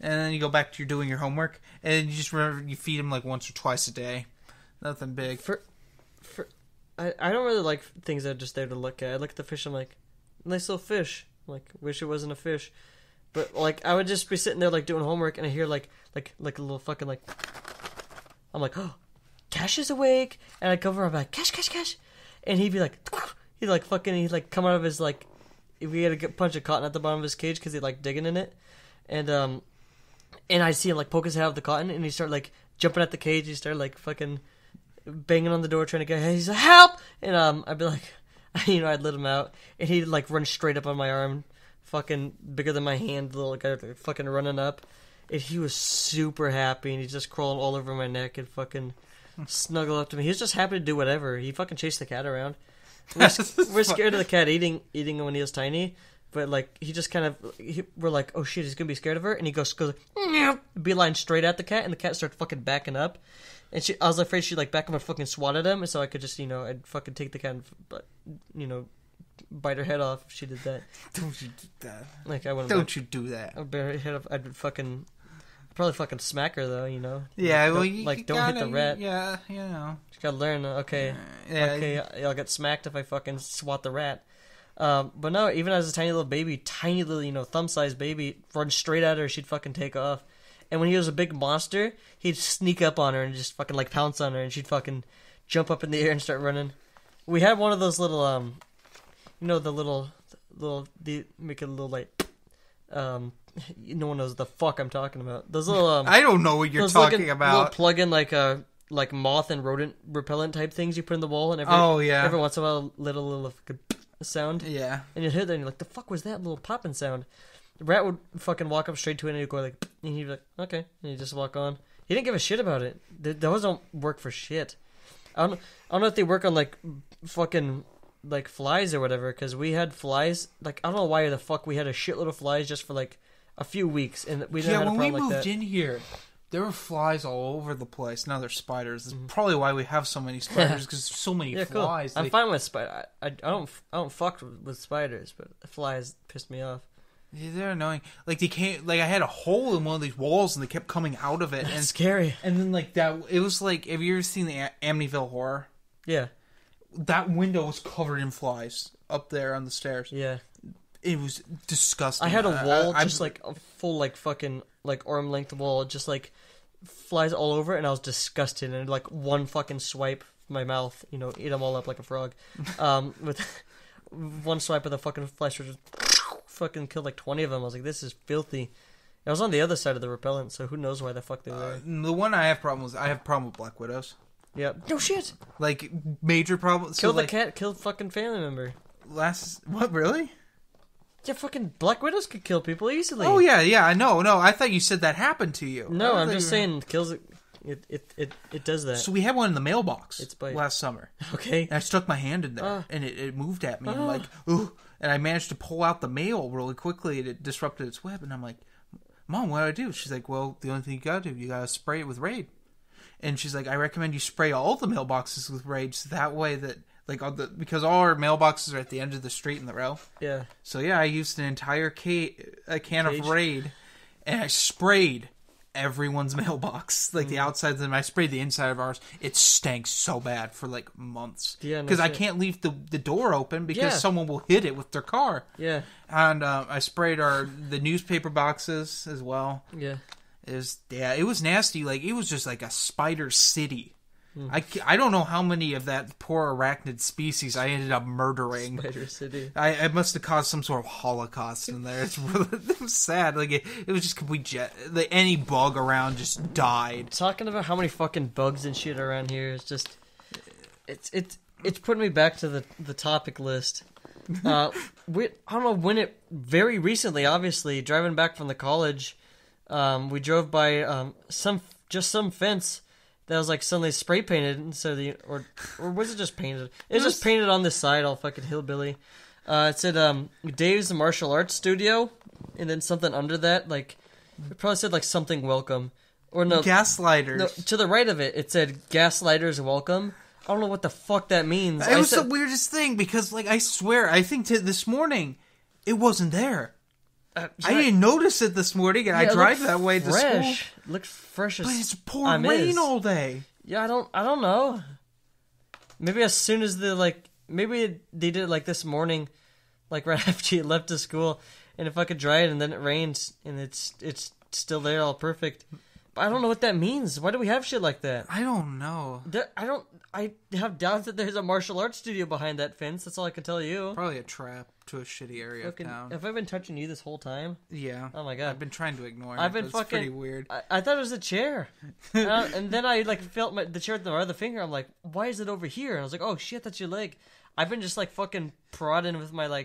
And then you go back to doing your homework, and you just remember you feed them like once or twice a day. Nothing big. I don't really like things that are just there to look at. I look at the fish, I'm like, nice little fish. I'm like, wish it wasn't a fish. But like, I would just be sitting there like doing homework, and I hear like a little fucking like, I'm like, oh, Cash is awake, and I go over, I'm like, Cash, and he'd be like, he'd come out of his like, we had a bunch of cotton at the bottom of his cage because he'd like digging in it, and I see him like poke his head out of the cotton, and he start like jumping at the cage. He started like fucking banging on the door trying to get. He's like, help! And I'd be like, I'd let him out, and he'd like run straight up on my arm, fucking bigger than my hand, little guy, fucking running up. And he was super happy, and he's just crawling all over my neck and fucking snuggle up to me. He was just happy to do whatever. He fucking chased the cat around. We're scared of the cat eating when he was tiny. But, like, he just kind of... we're like, oh, shit, he's going to be scared of her. And he goes beeline straight at the cat, and the cat starts fucking backing up. And I was afraid she'd, like, back up and fucking swat at him. And so I could just, I'd fucking take the cat and, bite her head off if she did that. Don't you do that. Like, I wouldn't... Don't you do that. I'd bear her head off. I'd probably fucking smack her, though, Yeah, don't hit the rat. Yeah, She gotta learn, okay, I'll get smacked if I fucking swat the rat. But no, even as a tiny little, thumb-sized baby, run straight at her, she'd fucking take off. And when he was a big monster, he'd sneak up on her and just fucking, like, pounce on her, and she'd fucking jump up in the air and start running. We had one of those little, make it a little, like, no one knows what the fuck I'm talking about. Those little, I don't know what you're talking about. Little plug-in, like moth and rodent repellent type things you put in the wall, and every once in a while, little sound. Yeah. And you'd hear that, and you're like, the fuck was that little popping sound? The rat would fucking walk up straight to it, and he'd go like, and he'd be like, okay, and he'd just walk on. He didn't give a shit about it. Those don't work for shit. I don't know if they work on like fucking like flies or whatever, because we had flies. Like, I don't know why the fuck we had a shitload of flies just for like a few weeks, and we didn't have a problem like that. Yeah, when we moved in here, there were flies all over the place. Now there's spiders. That's probably why we have so many spiders, because there's so many flies. Cool. I'm fine with spiders. I don't fuck with spiders, but flies pissed me off. Yeah, they're annoying. Like, they came. Like, I had a hole in one of these walls, and they kept coming out of it. That's scary. And then like that, it was like, have you ever seen the Amityville Horror? Yeah. That window was covered in flies up there on the stairs. Yeah. It was disgusting. I had a wall, just like a full, like, fucking, like, arm length wall, just like flies all over it, and I was disgusted. And like one fucking swipe, my mouth, eat them all up like a frog. With one swipe of the fucking fly switch, fucking killed like 20 of them. I was like, this is filthy. It was on the other side of the repellent, so who knows why the fuck they were. The one I have problem with, I have a problem with black widows. Yep. No shit. Like, major problems. Kill the cat, kill fucking family member. What, really? Yeah, fucking black widows could kill people easily. Oh, yeah, I know. No, I thought you said that happened to you. No, I'm just saying, kills it. It does that. So we had one in the mailbox last summer. Okay. And I stuck my hand in there, and it moved at me. I'm like, ooh. And I managed to pull out the mail really quickly, and it disrupted its web. And I'm like, Mom, what do I do? She's like, well, the only thing you gotta do, you gotta spray it with Raid. And she's like, I recommend you spray all the mailboxes with Raid, so that way that, like, because all our mailboxes are at the end of the street in the row. Yeah. So yeah, I used an entire can of Raid, and I sprayed everyone's mailbox, like the outside of them. I sprayed the inside of ours. It stank so bad for like months. Yeah, because I can't leave the door open because someone will hit it with their car. Yeah, and I sprayed the newspaper boxes as well. Yeah, it was nasty. Like it was just like a spider city. I don't know how many of that poor arachnid species I ended up murdering. Spider City. I must have caused some sort of holocaust in there. It was sad. Like it was just complete any bug around just died. Talking about how many fucking bugs and shit around here is just it's putting me back to the topic list. I don't know when very recently, obviously, driving back from the college, we drove by some fence that was like suddenly spray painted, and so or was it just painted? It was just painted on this side, all fucking hillbilly. It said Dave's Martial Arts Studio, and then something under that, like it probably said like something welcome, or no Gaslighters. No, to the right of it said Gaslighters welcome. I don't know what the fuck that means. It was the weirdest thing because, like, I swear, I think this morning it wasn't there. I didn't notice it this morning, and I drive that way to school. It looked fresh as but it's pouring rain all day. Yeah, I don't know. Maybe as soon as maybe they did it like this morning, like right after you left to school, and if I could dry it and then it rains and it's still there, all perfect. But I don't know what that means. Why do we have shit like that? I don't know. I have doubts that there's a martial arts studio behind that fence. That's all I can tell you. Probably a trap to a shitty area of town. Have I been touching you this whole time? Yeah. Oh my god. I've been trying to ignore it. It's pretty weird. I thought it was a chair. And then I felt the chair with the other finger. I'm like, why is it over here? And I was like, oh shit, that's your leg. I've been just fucking prodding with my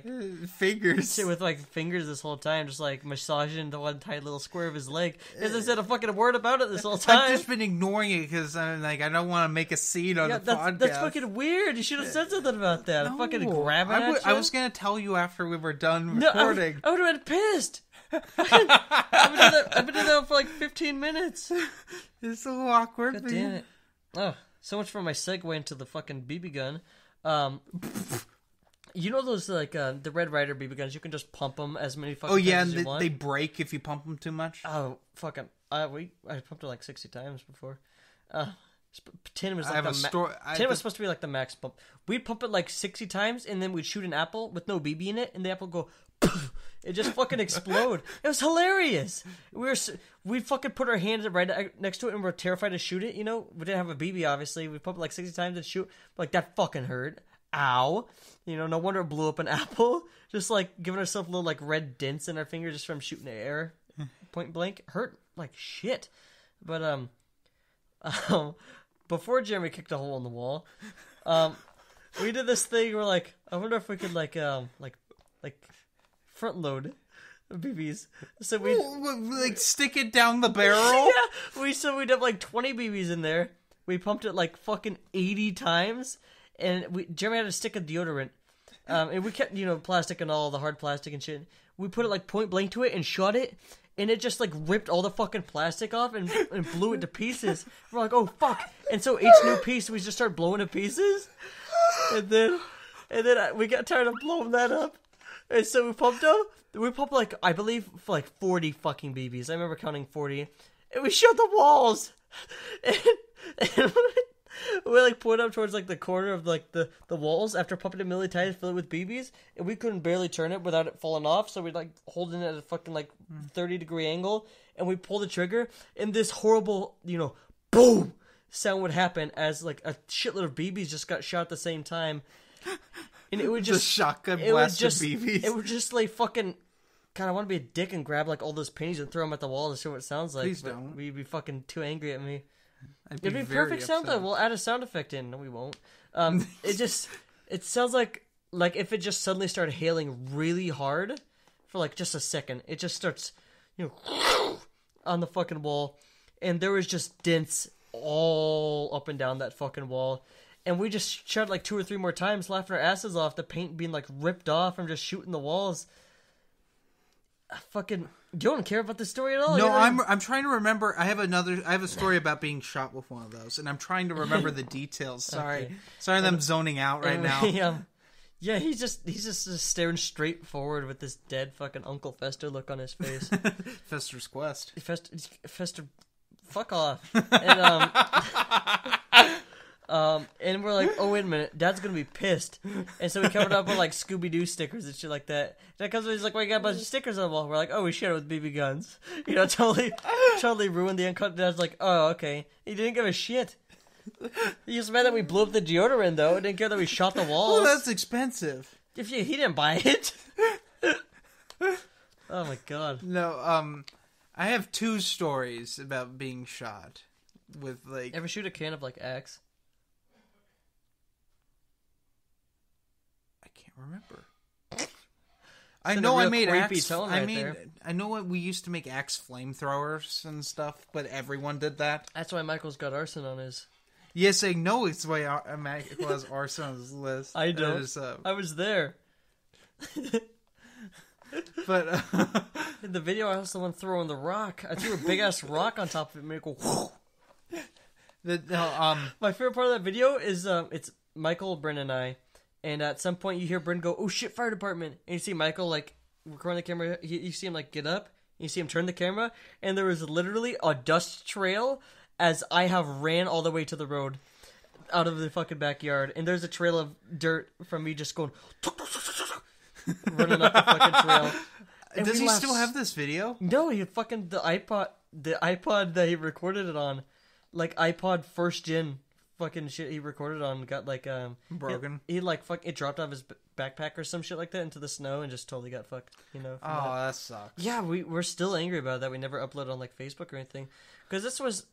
fingers. With fingers this whole time, just massaging the one tight little square of his leg. Because I said a fucking word about it this whole time. I've just been ignoring it because I'm like, I don't want to make a scene on the podcast. That's fucking weird. You should have said something about that. No, I'm fucking grabbing at you. I was gonna tell you after we were done recording. I would have been pissed. I've been doing that for 15 minutes. It's so awkward. God damn it. Oh, so much for my segue into the fucking BB gun. You know those the Red Ryder BB guns? You can just pump them as many fucking times as you want. They break if you pump them too much. Oh fucking! I pumped it 60 times before. 10 was was supposed to be the max pump. We'd pump it 60 times, and then we'd shoot an apple with no BB in it, and the apple would go. It just fucking explode. It was hilarious. We fucking put our hands right next to it, and we're terrified to shoot it. We didn't have a BB, obviously. We pump it 60 times and shoot. That fucking hurt. Ow. No wonder it blew up an apple. Just giving ourselves little red dents in our fingers just from shooting the air. Point blank. Hurt like shit. But before Jeremy kicked a hole in the wall, we did this thing where I wonder if we could front load BBs. So we stick it down the barrel. Yeah, we'd have 20 BBs in there. We pumped it fucking 80 times, and Jeremy had a stick of deodorant. And we kept plastic and all the hard plastic and shit. We put it point blank to it and shot it, and it just ripped all the fucking plastic off and blew it to pieces. We're like, oh fuck! And so each new piece we just start blowing to pieces, and then we got tired of blowing that up. And so we pumped up. We pumped I believe 40 fucking BBs. I remember counting 40. And we shot the walls. And we point up towards the corner of the walls after pumping it a million times, fill it with BBs, and we couldn't barely turn it without it falling off. So we'd holding it at a fucking 30-degree angle, and we pull the trigger, and this horrible boom sound would happen as a shitload of BBs just got shot at the same time. And it would just the shotgun blast of BBs. It would just fucking God, I want to be a dick and grab like all those paintings and throw them at the wall to see what it sounds like. Please don't. We'd be fucking too angry at me. It'd be perfect sound though. We'll add a sound effect in. No, we won't. It sounds like if it just suddenly started hailing really hard for like just a second. It just starts, on the fucking wall, and there was just dents all up and down that fucking wall. And we just shot like 2 or 3 more times, laughing our asses off, the paint being like ripped off from just shooting the walls. You don't care about the story at all. No, I'm trying to remember. I have a story about being shot with one of those, and I'm trying to remember the details. Sorry, I'm zoning out right now. Yeah, he's just staring straight forward with this dead fucking Uncle Fester look on his face. Fester's Quest. Fester, fuck off. And we're like, oh, wait a minute, Dad's gonna be pissed. And so we covered up with like Scooby-Doo stickers and shit like that. Dad comes in, he's like, well, you got a bunch of stickers on the wall. We're like, oh, we shared it with BB guns. Totally ruined the uncut. Dad's like, oh, okay. He didn't give a shit. He just mad that we blew up the deodorant, though. He didn't care that we shot the walls. Well, that's expensive. He didn't buy it. Oh, my God. No, I have 2 stories about being shot with, like... Ever shoot a can of, like, Axe? I can't remember. I know I made Axe... I know what we used to make Axe flamethrowers and stuff, but everyone did that. That's why Michael's got arson on his... Yes, I know it's why Michael has arson on his list. I know. I was there. But in the video, I was the one throwing the rock. I threw a big ass rock on top of it and make it go. My favorite part of that video is it's Michael, Bryn, and I. And at some point, you hear Bryn go, "Oh shit, fire department!" And you see Michael like recording the camera. You see him like get up. You see him turn the camera, and there was literally a dust trail as I have ran all the way to the road out of the fucking backyard. And there's a trail of dirt from me just going running up the fucking trail. And does he still have this video? No, he fucking the iPod that he recorded it on, like iPod first gen fucking shit he recorded on got like broken. He like it dropped out of his backpack or some shit like that into the snow and just totally got fucked. That sucks. Yeah, we're still angry about that. We never uploaded on like Facebook or anything because this was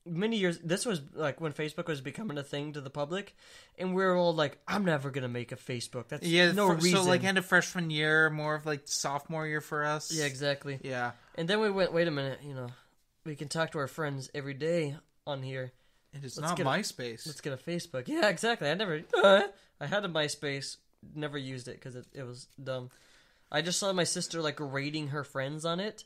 many years. This was like when Facebook was becoming a thing to the public, and we were all like, "I'm never gonna make a Facebook." That's no reason. So like end of freshman year, more of like sophomore year for us. Yeah, exactly. Yeah, and then we went, wait a minute, we can talk to our friends every day on here. It is not MySpace. Let's get a Facebook. Yeah, exactly. I had a MySpace, never used it because it was dumb. I just saw my sister like rating her friends on it.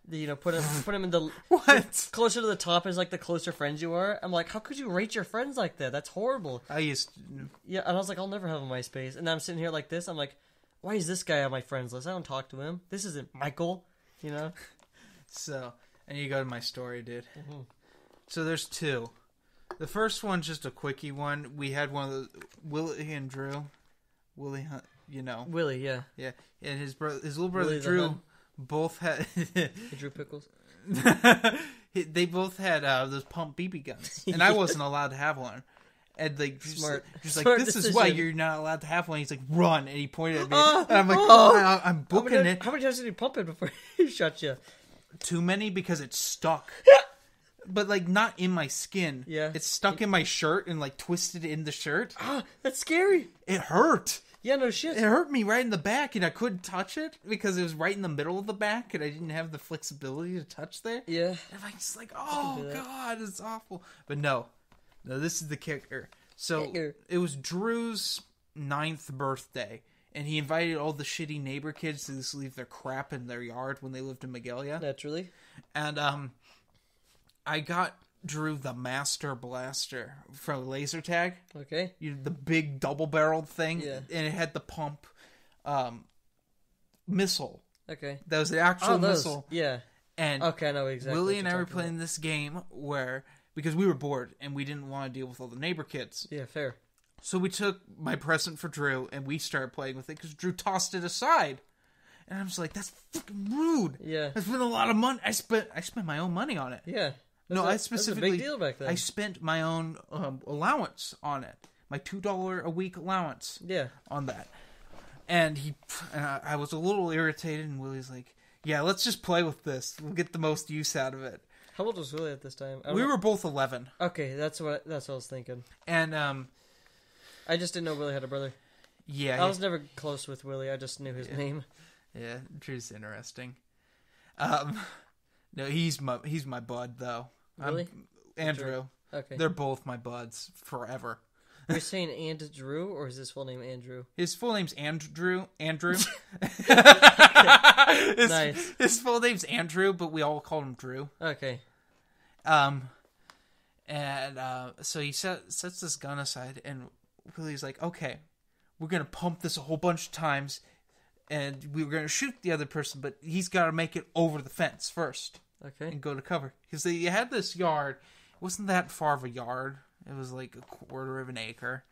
Put them in the what closer to the top is like the closer friends you are. I'm like, how could you rate your friends like that? That's horrible. Yeah, and I was like, I'll never have a MySpace. And then I'm sitting here like this. I'm like, why is this guy on my friends list? I don't talk to him. This isn't Michael. So, and you go to my story, dude. Mm-hmm. So there's 2. The first one's just a quickie one. We had one of the Willie and Drew. Willie, Willie, yeah. Yeah, and his little brother Willie Drew both had... Drew Pickles? They both had those pump BB guns. And I wasn't allowed to have one. And like, Smart like, this decision. is why you're not allowed to have one. He's like, run. And he pointed at me. And I'm like, I'm booking it. How many times did he pump it before he shot you? Too many because it stuck. But, like, not in my skin. Yeah. It's stuck in my shirt and, like, twisted in the shirt. That's scary. It hurt. Yeah, no shit. It hurt me right in the back, and I couldn't touch it because it was right in the middle of the back, and I didn't have the flexibility to touch there. Yeah. And I'm just like, oh, God, it's awful. But no, this is the kicker. So, it was Drew's 9th birthday, and he invited all the shitty neighbor kids to just leave their crap in their yard when they lived in Magalia. Naturally. And, I got Drew the Master Blaster from Laser Tag. Okay. The big double-barreled thing. Yeah. And it had the pump missile. Okay. That was the actual missile. Yeah. And okay, I know exactly. Willie and I were playing this game because we were bored and we didn't want to deal with all the neighbor kids. Yeah, fair. So we took my present for Drew and we started playing with it because Drew tossed it aside. And I was like, that's fucking rude. Yeah. I spent a lot of money. I spent my own money on it. Yeah. I specifically. That was a big deal back then. I spent my own allowance on it, my $2 a week allowance. Yeah. On that, and I was a little irritated, and Willie's like, Yeah, let's just play with this. We'll get the most use out of it. How old was Willie at this time? We were both 11. Okay, that's what I was thinking. And I just didn't know Willie had a brother. Yeah, I was never close with Willie. I just knew his name. Yeah, Drew's interesting. No, he's my bud though. Really? Andrew. Okay. They're both my buds forever. You're saying Andrew, or is his full name Andrew? His full name's Andrew. Nice. His full name's Andrew, but we all call him Drew. Okay. So he sets this gun aside, and Willie's like, okay, we're going to pump this a whole bunch of times, and we were going to shoot the other person, but he's got to make it over the fence first. Okay. And go to cover. Because they had this yard. It wasn't that far of a yard. It was like a quarter of an acre.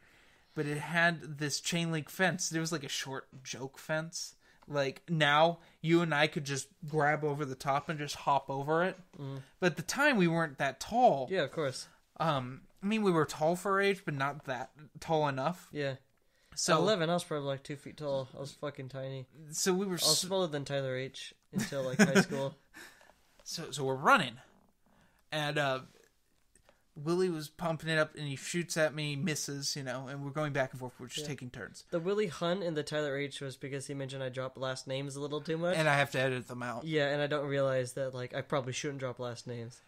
But it had this chain link fence. It was like a short joke fence. Like, now, you and I could just grab over the top and just hop over it. Mm. But at the time, we weren't that tall. Yeah, of course. I mean, we were tall for our age, but not that tall enough. Yeah. So at 11, I was probably like 2 feet tall. I was fucking tiny. So we were... I was smaller than Tyler H. until, like, high school. So we're running. And, Willie was pumping it up, and he shoots at me, misses, and we're going back and forth. We're just taking turns. The Willie Hunt and the Tyler H was because he mentioned I dropped last names a little too much. And I have to edit them out. Yeah, and I don't realize that, like, I probably shouldn't drop last names.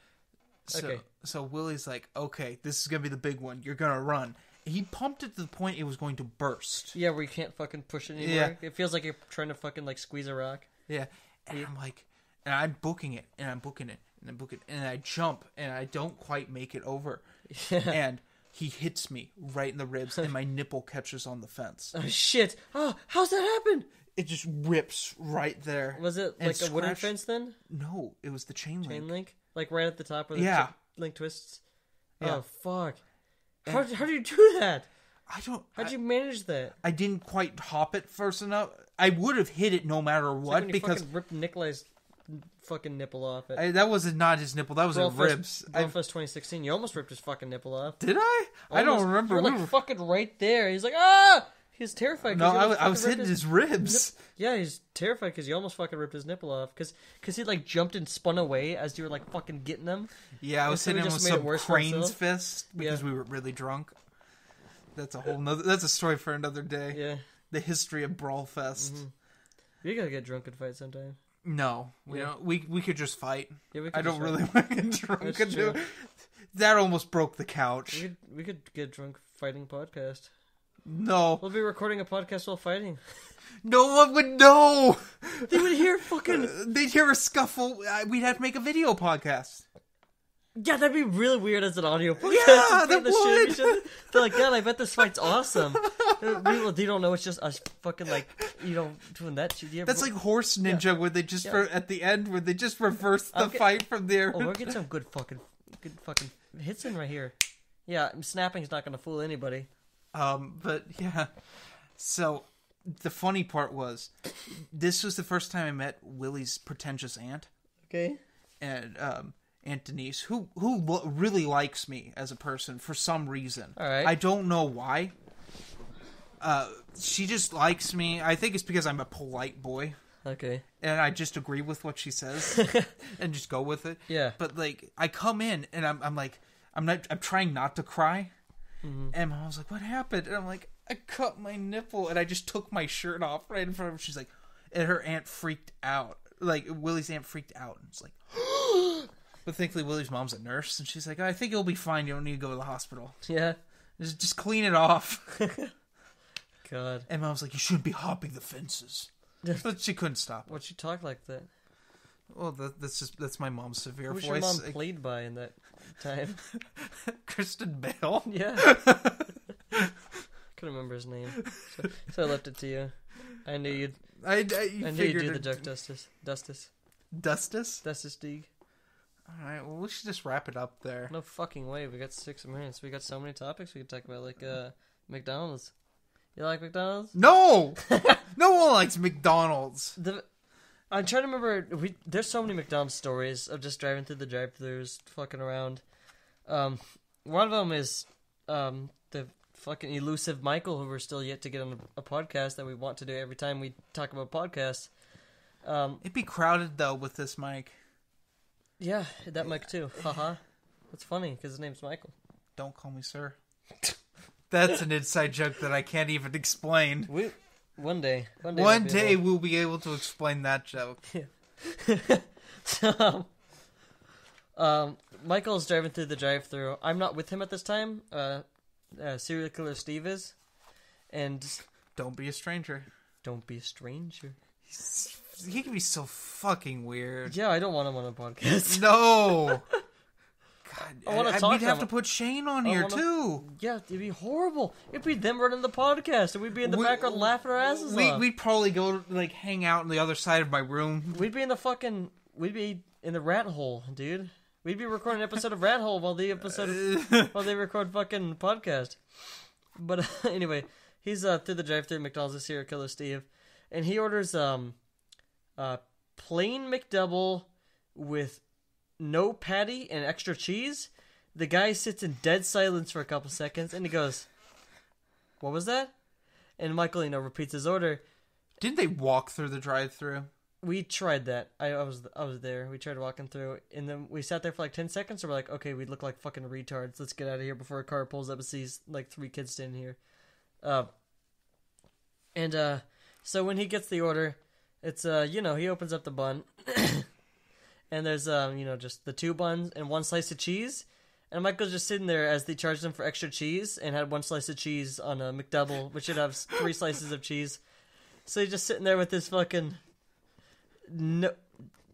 Okay. So Willie's like, okay, this is going to be the big one. You're going to run. He pumped it to the point it was going to burst. Yeah, where you can't fucking push it anymore. Yeah. It feels like you're trying to fucking, like, squeeze a rock. Yeah. And I'm like, and I'm booking it, and I'm booking it. And I book it, and I jump, and I don't quite make it over. Yeah. And he hits me right in the ribs, and my nipple catches on the fence. Oh, shit. Oh, how's that happen? It just rips right there. Was it like a wooden fence then? No, it was the chain link. Chain link? Like right at the top where the link twists? Yeah. Oh, fuck. How do you do that? How'd you manage that? I didn't quite hop it first enough. I would have hit it no matter what, like because... fucking ripped Nikolai's fucking nipple off it. That was not his nipple. That was his ribs. Girlfest 2016. You almost ripped his fucking nipple off. Did I? I don't remember. You were like fucking right there. He's like, ah! He's terrified. No, I was hitting his ribs. Yeah, he's terrified because you almost fucking ripped his nipple off. Because he like jumped and spun away as you were like fucking getting them. Yeah, I was hitting him with some crane's fist because we were really drunk. That's a story for another day. Yeah. The history of Brawl Fest. Mm-hmm. We gotta get drunk and fight sometime. No, we don't. We could just fight. Yeah, I don't really want to get drunk and do it. That almost broke the couch. We could get drunk fighting podcast. No. We'll be recording a podcast while fighting. No one would know. They would hear fucking... They'd hear a scuffle. We'd have to make a video podcast. Yeah, that'd be really weird as an audio podcast. Yeah, that would. They're like, God, I bet this fight's awesome. They don't know it's just us fucking like, doing that shit. That's like Horse Ninja where they just, at the end, where they just reverse the fight from there. Oh, we'll get some good fucking hits in right here. Yeah, snapping's not going to fool anybody. But yeah. So, the funny part was, this was the first time I met Willie's pretentious aunt. Okay. And, Aunt Denise, who really likes me as a person for some reason. All right. I don't know why. She just likes me. I think it's because I'm a polite boy. Okay. And I just agree with what she says and just go with it. Yeah. But like, I come in and I'm trying not to cry. Mm-hmm. And Mom's like, "What happened?" And I'm like, "I cut my nipple," and I just took my shirt off right in front of her. She's like, and her aunt freaked out. Like Willie's aunt freaked out, and it's like. But thankfully, Willie's mom's a nurse, and she's like, I think you'll be fine. You don't need to go to the hospital. Yeah. Just clean it off. God. And Mom's like, you shouldn't be hopping the fences. But she couldn't stop. What'd she talk like that? Well, that's my mom's severe voice. Who's your mom played by in that time? Kristen Bale? Yeah. Couldn't remember his name. So I left it to you. I knew you'd... I knew you'd do the joke Dustus. Dustus? Dustus Deeg. Alright, well, we should just wrap it up there. No fucking way. We got 6 minutes. We got so many topics we could talk about, like, McDonald's. You like McDonald's? No! No one likes McDonald's. I'm trying to remember. There's so many McDonald's stories of just driving through the drive-thrus, fucking around. One of them is the fucking elusive Michael, who we're still yet to get on a podcast that we want to do every time we talk about podcasts. It'd be crowded though with this mic. Yeah, that mic too. Haha. That's funny because his name's Michael. Don't call me sir. That's an inside joke that I can't even explain. One day We'll be able to explain that joke. Yeah. So, Michael's driving through the drive-thru. I'm not with him at this time. Serial killer Steve is, and don't be a stranger. Don't be a stranger. He can be so fucking weird. Yeah, I don't want him on a podcast. No. God, I want to talk. We'd have to put Shane on here too. Yeah, it'd be horrible. It'd be them running the podcast, and we'd be in the background laughing our asses off. We'd probably go like hang out on the other side of my room. We'd be in the rat hole, dude. We'd be recording an episode of Rat Hole while they record fucking podcast. But anyway, he's through the drive-thru McDonald's with serial killer Steve, and he orders plain McDouble with no patty and extra cheese. The guy sits in dead silence for a couple seconds, and he goes, "What was that?" And Michael, repeats his order. Didn't they walk through the drive-thru? We tried that. I was there. We tried walking through, and then we sat there for like 10 seconds. So we're like, okay, we look like fucking retards. Let's get out of here before a car pulls up and sees like 3 kids standing here. So when he gets the order, it's he opens up the bun, and there's just the 2 buns and 1 slice of cheese. And Michael's just sitting there as they charged him for extra cheese and had 1 slice of cheese on a McDouble, which should have 3 slices of cheese. So he's just sitting there with this fucking. No,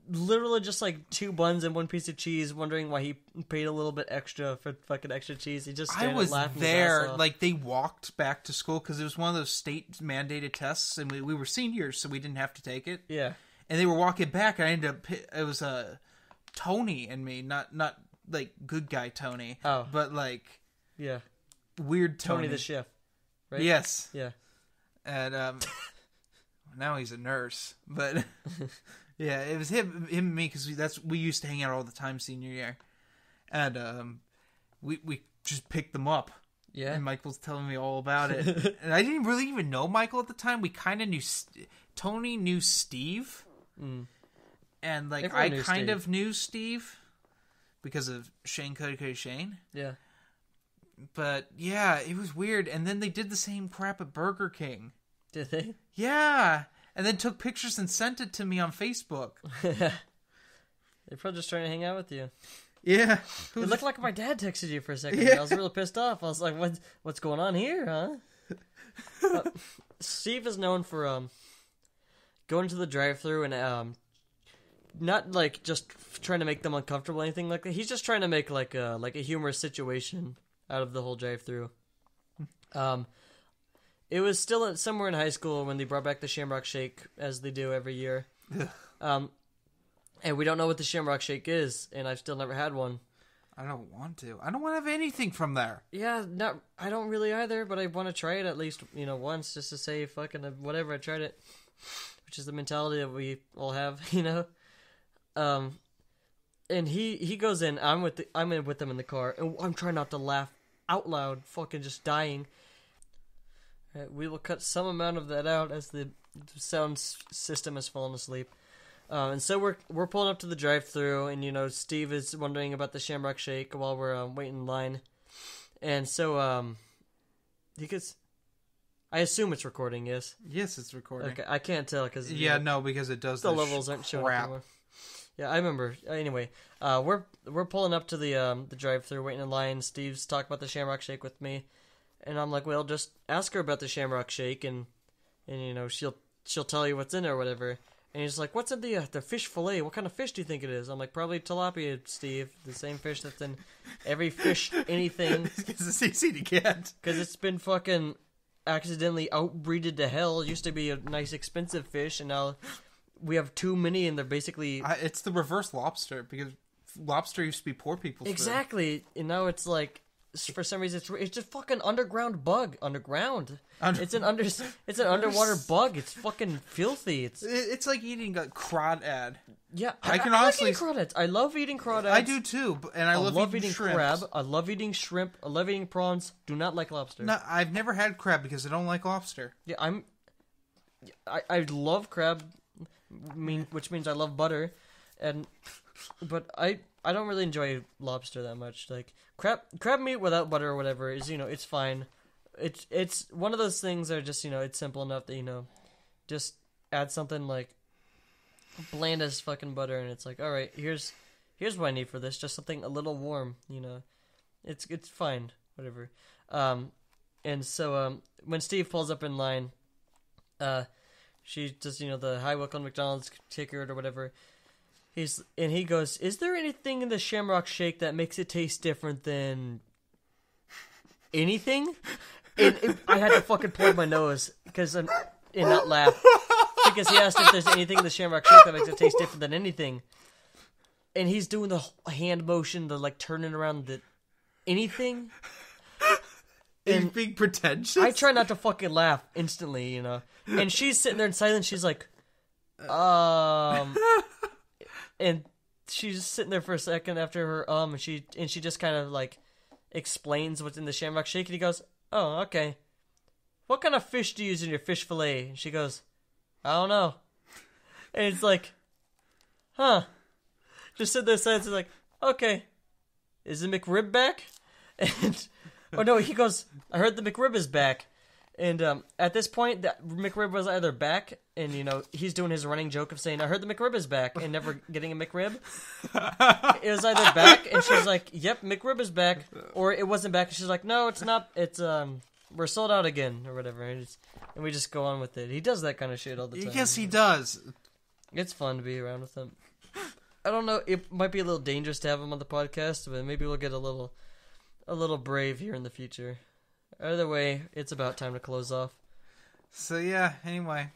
literally just like 2 buns and 1 piece of cheese, wondering why he paid a little bit extra for fucking extra chease. He just I was there, like they walked back to school because it was one of those state mandated tests, and we were seniors, so we didn't have to take it. Yeah, and they were walking back, and I ended up. It was Tony and me, not like good guy Tony, but like weird Tony the chef, right? Yes, yeah, and now he's a nurse, but yeah, it was him and me because we used to hang out all the time senior year, and we just picked them up. Yeah, and Michael's telling me all about it, and I didn't really even know Michael at the time. We kind of knew Tony knew Steve, and like I kind of knew Steve because of Shane Cody Shane. Yeah, but yeah, it was weird. And then they did the same crap at Burger King. Did they? Yeah. And then took pictures and sent it to me on Facebook. They're probably just trying to hang out with you. Yeah. It looked like my dad texted you for a second. Yeah. I was really pissed off. I was like, what's going on here, huh? Steve is known for going to the drive-thru and not like just trying to make them uncomfortable or anything like that. He's just trying to make like a humorous situation out of the whole drive-thru. It was still somewhere in high school when they brought back the Shamrock Shake, as they do every year. And we don't know what the Shamrock Shake is, and I've still never had one. I don't want to. I don't want to have anything from there. Yeah, I don't really either, but I want to try it at least, once, just to say, fucking whatever, I tried it. Which is the mentality that we all have, And he goes in, I'm in with him in the car, and I'm trying not to laugh out loud, fucking just dying. We will cut some amount of that out as the sound system has fallen asleep. And so we're pulling up to the drive-thru, and Steve is wondering about the Shamrock Shake while we're waiting in line. And so he gets. I assume it's recording. Yes. Yes, it's recording. Okay, I can't tell because because it does the levels aren't showing anymore. Yeah, I remember. Anyway, we're pulling up to the drive-thru, waiting in line. Steve's talking about the Shamrock Shake with me. And I'm like, well, just ask her about the Shamrock Shake, and she'll tell you what's in it or whatever. And he's like, what's in the fish fillet? What kind of fish do you think it is? I'm like, probably tilapia, Steve. The same fish that's in every fish anything. Because it's easy to get. Because it's been fucking accidentally outbreeded to hell. It used to be a nice expensive fish, and now we have too many, and they're basically... it's the reverse lobster, because lobster used to be poor people's food. Exactly. And now it's like... For some reason, it's just fucking underground bug. Underground. It's an underwater bug. It's fucking filthy. It's like eating a crawdad. Yeah, I can honestly like eating crawdads. I love eating crawdads. I do too, and I love eating crab. I love eating shrimp. I love eating prawns. Do not like lobster. No, I've never had crab because I don't like lobster. Yeah, I love crab. which means I love butter, but I don't really enjoy lobster that much. Like crab meat without butter or whatever is it's fine. It's one of those things that are just it's simple enough that just add something like bland as fucking butter, and it's like, all right, here's what I need for this, just something a little warm. It's fine, whatever. And so when Steve pulls up in line, she does the hi, welcome McDonald's ticket or whatever. He goes, is there anything in the Shamrock Shake that makes it taste different than anything? And I had to fucking point my nose and not laugh, because he asked if there's anything in the Shamrock Shake that makes it taste different than anything. And he's doing the hand motion, the like turning around the anything. And he's being pretentious. I try not to fucking laugh instantly, And she's sitting there in silence. She's like, and she's sitting there for a second after her and she just kind of like explains what's in the Shamrock Shake, and he goes, oh, okay. What kind of fish do you use in your fish fillet? And she goes, I don't know. And it's like, huh. Just sit there silence. It's like, okay. Is the McRib back? And oh no, he goes, I heard the McRib is back. And at this point, the McRib was either back, and he's doing his running joke of saying, I heard the McRib is back, and never getting a McRib. It was either back, and she's like, yep, McRib is back, or it wasn't back, and she's like, no, it's not, it's, we're sold out again, or whatever, and we just go on with it. He does that kind of shit all the time. Yes, he does. It's fun to be around with him. I don't know, it might be a little dangerous to have him on the podcast, but maybe we'll get a little brave here in the future. Either way, it's about time to close off. So yeah, anyway,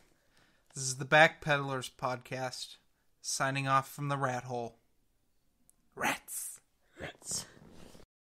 this is the Backpedalers podcast, signing off from the rat hole. Rats. Rats.